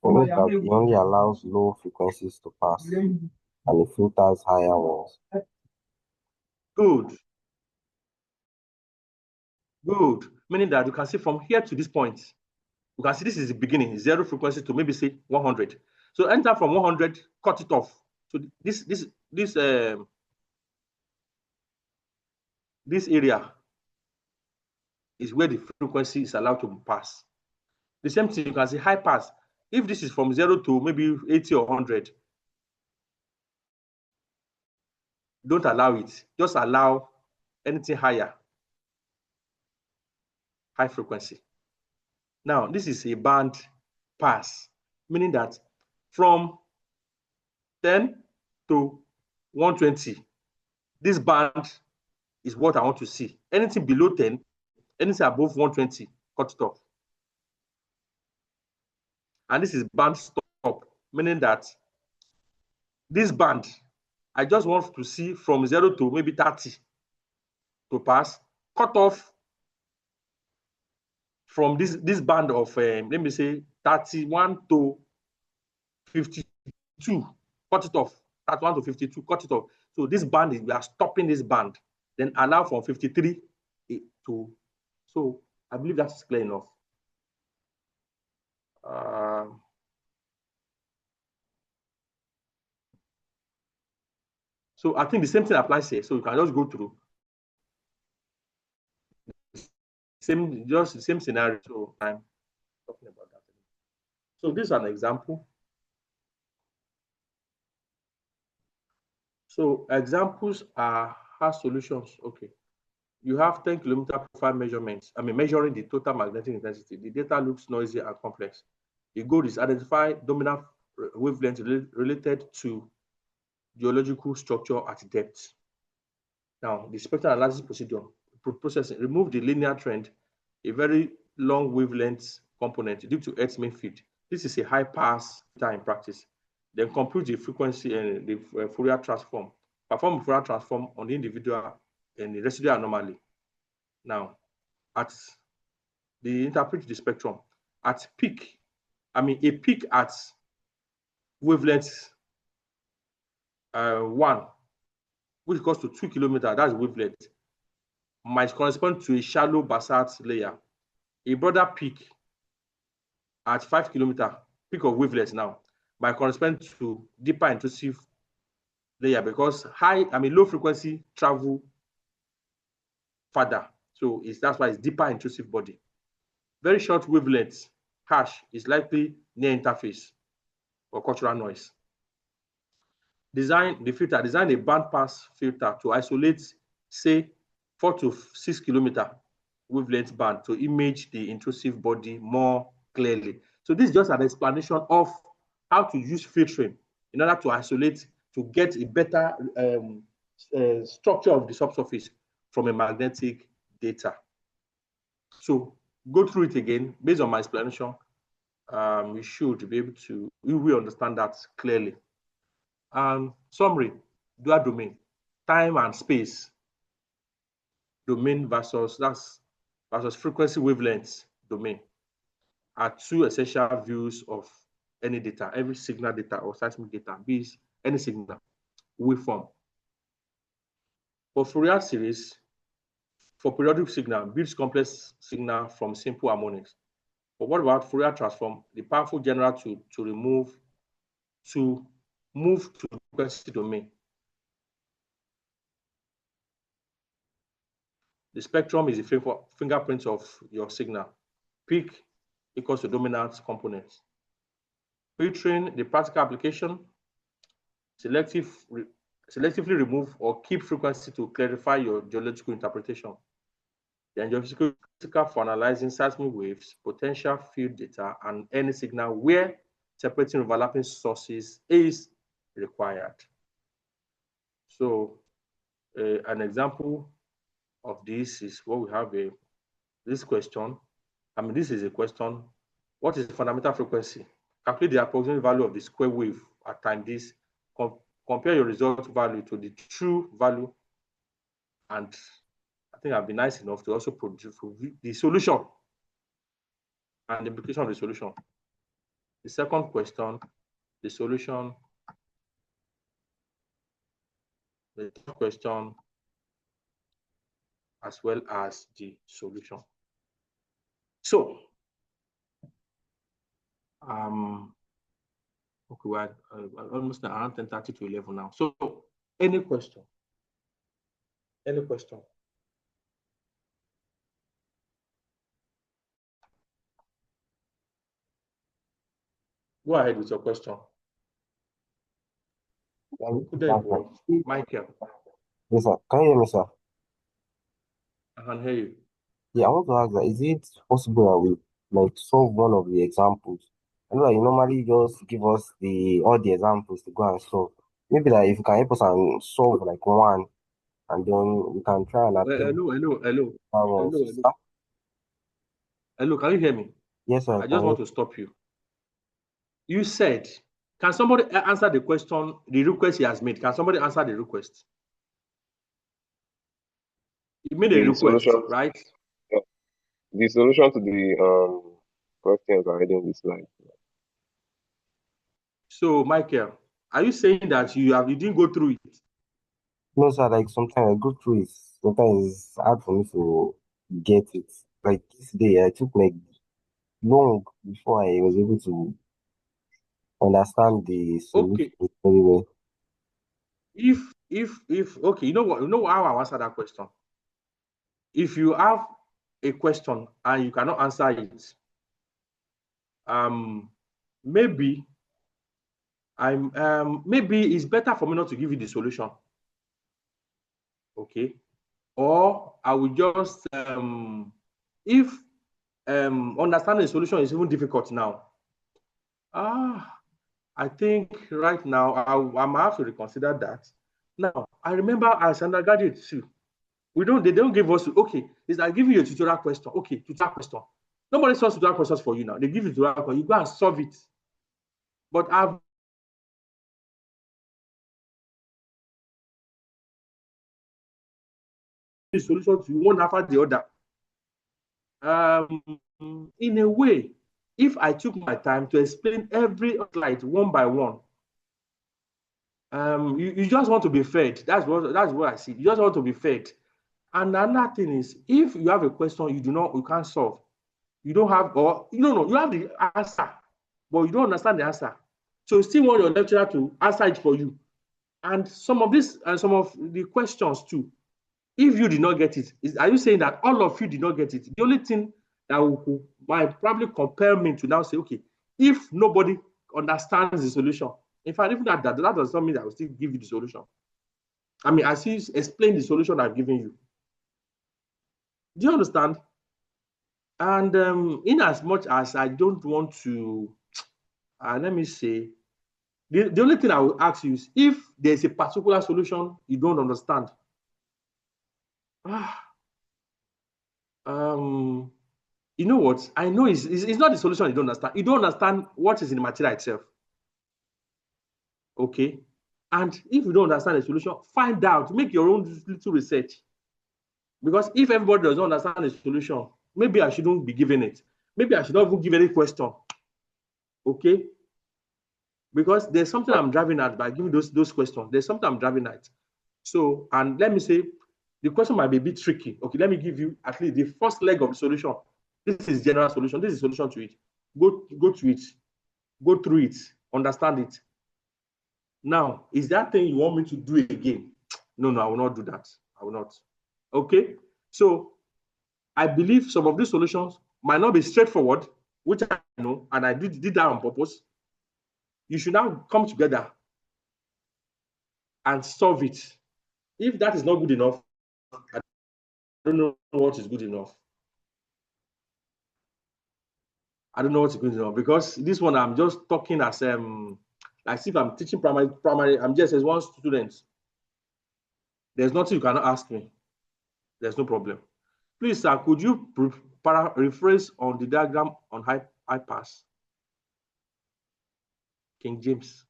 It means that it only allows low frequencies to pass and it filters higher ones. Good. Good. Meaning that you can see from here to this point, you can see this is the beginning, 0 frequency to maybe say 100. So enter from 100, cut it off. So this area is where the frequency is allowed to pass. The same thing, you can see high pass. If this is from 0 to maybe 80 or 100, don't allow it. Just allow anything higher, high frequency. Now, this is a band pass, meaning that from 10 to 120, this band is what I want to see. Anything below 10, anything above 120, cut it off. And this is band stop, meaning that this band, I just want to see from 0 to maybe 30 to pass, cut off from this band of, let me say, 31 to 52, cut it off. 31 to 52, cut it off. So this band, we are stopping this band. Then allow from 53 to, so I believe that's clear enough. So I think the same thing applies here. So you can just go through. Just the same scenario. So I'm talking about that. So this is an example. So examples are hard solutions. Okay. You have 10 kilometer profile measurements. Measuring the total magnetic intensity. The data looks noisy and complex. The goal is identify dominant wavelength related to geological structure at depth. Now, the spectral analysis processing, remove the linear trend, a very long wavelength component due to Earth's main field. This is a high pass in practice. Then compute the frequency and the Fourier transform. Perform a Fourier transform on the individual and the residual anomaly. Now, interpret the spectrum. At peak, a peak at wavelength 1, which equals to 2 kilometers, that's wavelength, might correspond to a shallow basalt layer. A broader peak at 5 kilometers, peak of wavelength now, might correspond to deeper intrusive layer because low frequency travel further. So that's why it's deeper intrusive body. Very short wavelengths, hash, is likely near interface or cultural noise. Design a bandpass filter to isolate, say, 4 to 6 kilometer wavelength band to image the intrusive body more clearly. So this is just an explanation of how to use filtering in order to isolate, to get a better structure of the subsurface from a magnetic data. So go through it again. Based on my explanation, you should be able to, you will understand that clearly. Summary, dual domain, time and space domain versus frequency wavelengths domain are two essential views of any data, every signal data or seismic data, be it any signal, waveform. For Fourier series, for periodic signal, builds complex signal from simple harmonics. But what about Fourier transform? The powerful general to move to frequency domain. The spectrum is the fingerprint of your signal. Peak equals to dominant component. Filtering, the practical application, selectively remove or keep frequency to clarify your geological interpretation. The geophysical for analyzing seismic waves, potential field data, and any signal where separating overlapping sources is required. So an example of this is what we have this question. This is a question. What is the fundamental frequency? Calculate the approximate value of the square wave at time this. Compare your result value to the true value. And I think I've been nice enough to also produce the solution and the implication of the solution. The second question, the solution. The third question, as well as the solution. So, okay, we're almost around 10:30 to 11 now. So, any question? Any question? Go ahead with your question. Michael. Yes, sir. Can you hear me, sir? I can hear you. Yeah, I want to ask that, is it possible that we like solve one of the examples? I know that you normally just give us all the examples to go and solve. Maybe that if you can help us and solve like one, and then we can try and attempt. Hello, can you hear me? Yes, sir. I just want to stop you. You said, can somebody answer the question, the request he has made? Can somebody answer the request? You made a request, right? Yeah. The solution to the questions are already in the slide. So, Michael, are you saying that you didn't go through it? No, sir. Like sometimes I go through it. Sometimes it's hard for me to get it. Like this day, I took like long before I was able to understand the solution very well. Okay, you know how I answer that question. If you have a question and you cannot answer it, maybe maybe it's better for me not to give you the solution. Okay, or I will just if understanding the solution is even difficult now. I think right now I might have to reconsider that. Now I remember as undergraduate too. They don't give us, okay, it's like giving you a tutorial question. Okay, tutorial question. Nobody solves tutorial questions for you now. They give you tutorial question, you go and solve it. But I've the solution to one after the other. In a way, if I took my time to explain every slide one by one, you just want to be fed. That's what I see. You just want to be fed. And another thing is, if you have a question you can't solve, you don't have, or you have the answer, but you don't understand the answer. So you still want your lecturer to answer it for you. And some of this and some of the questions too, if you did not get it, are you saying that all of you did not get it? The only thing that might probably compel me to now say, okay, if nobody understands the solution, in fact, even that does not mean that I will still give you the solution. I mean, I still explain the solution I've given you. Do you understand? And in as much as I don't want to, let me say, the only thing I will ask you is if there's a particular solution you don't understand. You know what? I know it's not the solution you don't understand. You don't understand what is in the material itself. Okay? And if you don't understand the solution, find out, make your own little research. Because if everybody doesn't understand the solution, maybe I shouldn't be giving it. Maybe I should not even give any question. Okay? Because there's something I'm driving at by giving those questions. There's something I'm driving at. So, and let me say, the question might be a bit tricky. Okay, let me give you at least the first leg of the solution. This is general solution. This is solution to it. Go to it. Go through it. Understand it. Now, is that thing you want me to do again? No, I will not do that. I will not. Okay? So, I believe some of these solutions might not be straightforward, which I know, and I did that on purpose. You should now come together and solve it. If that is not good enough, I don't know what is good enough. I don't know what's good enough, because this one I'm just talking as like if I'm teaching primary, I'm just as one student. There's nothing you cannot ask me. There's no problem. Please, sir, could you rephrase on the diagram on high pass? King James.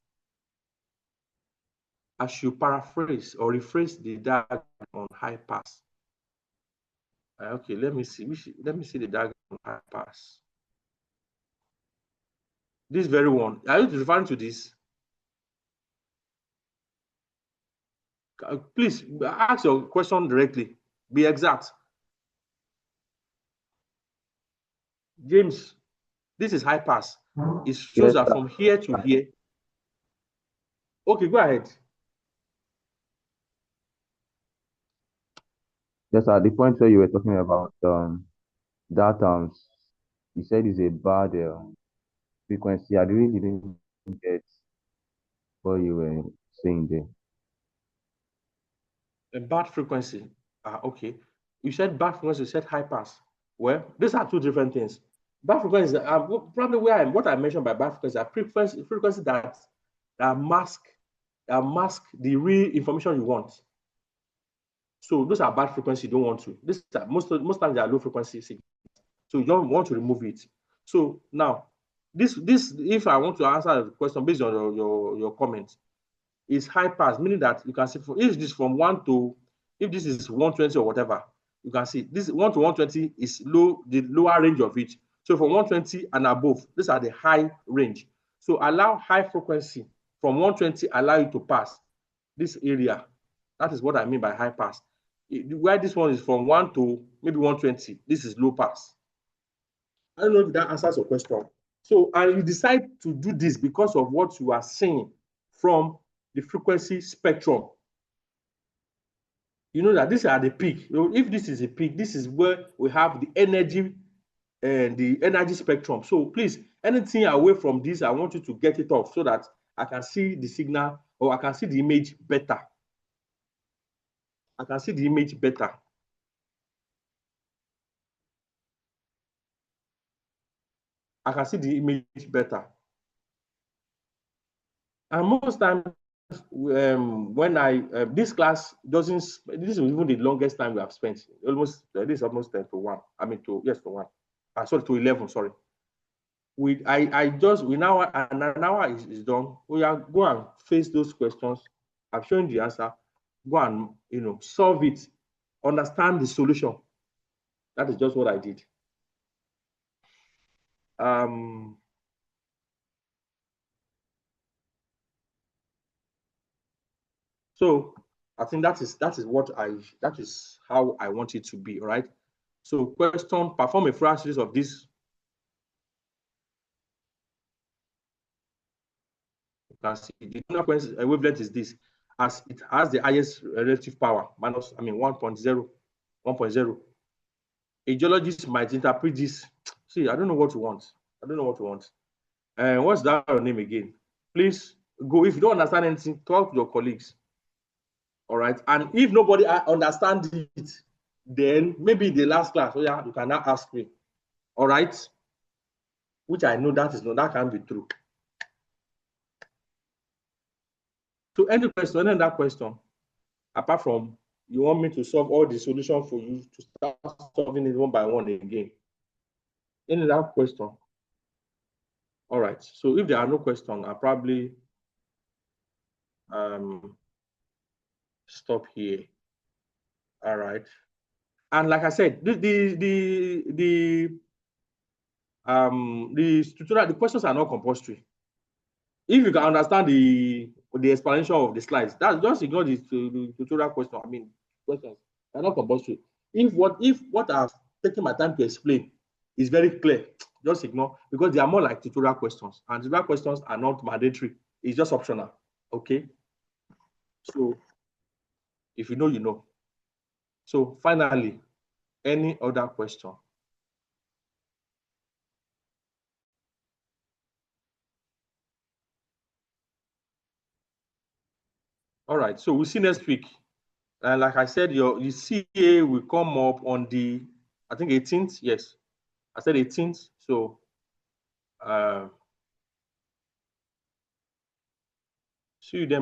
I should paraphrase or rephrase the diagram on high pass. Okay, let me see. Let me see the diagram on high pass. This very one. Are you referring to this? Please ask your question directly. Be exact. James, this is high pass. It shows that from here to here. Okay, go ahead. Yes, at the point where you were talking about that you said it's a bad frequency. I really didn't get what you were saying there. A bad frequency. Okay. You said bad frequency, you said high pass. Well, these are two different things. Bad frequency, probably what I mentioned by bad frequency are frequency that mask the real information you want. So those are bad frequency you don't want to. This most times they are low frequency signals. So you don't want to remove it. So now, this if I want to answer the question based on your comment, is high pass, meaning that you can see if this from 1 to, if this is 120 or whatever, you can see this 1 to 120 is low, the lower range of it. So from 120 and above, these are the high range. So allow high frequency from 120, allow you to pass this area. That is what I mean by high pass. Where this one is from 1 to maybe 120, this is low pass. I don't know if that answers your question. So, and you decide to do this because of what you are seeing from the frequency spectrum. You know that these are the peak. If this is a peak, this is where we have the energy and the energy spectrum. So please, anything away from this, I want you to get it off so that I can see the signal or I can see the image better. I can see the image better. I can see the image better. And most times, when this class doesn't, this is even the longest time we have spent. Almost, this is almost 10 to 1. I mean, to 1. Sorry, to 11. Sorry. We now an hour is done. We are go and face those questions. I've shown you the answer. Go and solve it. Understand the solution. That is just what I did. So I think that is how I want it to be, right? So question, perform a Fourier series of this. You can see the frequency wavelength is this. as it has the highest relative power, minus, 1.0, 1.0. A geologist might interpret this. See, I don't know what you want. I don't know what you want. What's that name again? Please go. If you don't understand anything, talk to your colleagues. All right. And if nobody understands it, then maybe in the last class, oh yeah, you can now ask me. All right. Which I know that can't be true. So any question, any other question, apart from you want me to solve all the solutions for you to start solving it one by one again. Any other question? All right. So if there are no questions, I'll probably stop here. All right. And like I said, the tutorial, the questions are not compulsory. If you can understand the explanation of the slides, that's just ignore the tutorial question. Questions are not compulsory. If what I've taken my time to explain is very clear, just ignore, because they are more like tutorial questions, and tutorial questions are not mandatory. It's just optional. Okay. So if you know, you know. So finally, any other question? All right. So we'll see next week. And like I said, your CA will come up on the, I think 18th. Yes, I said 18th. So see you then.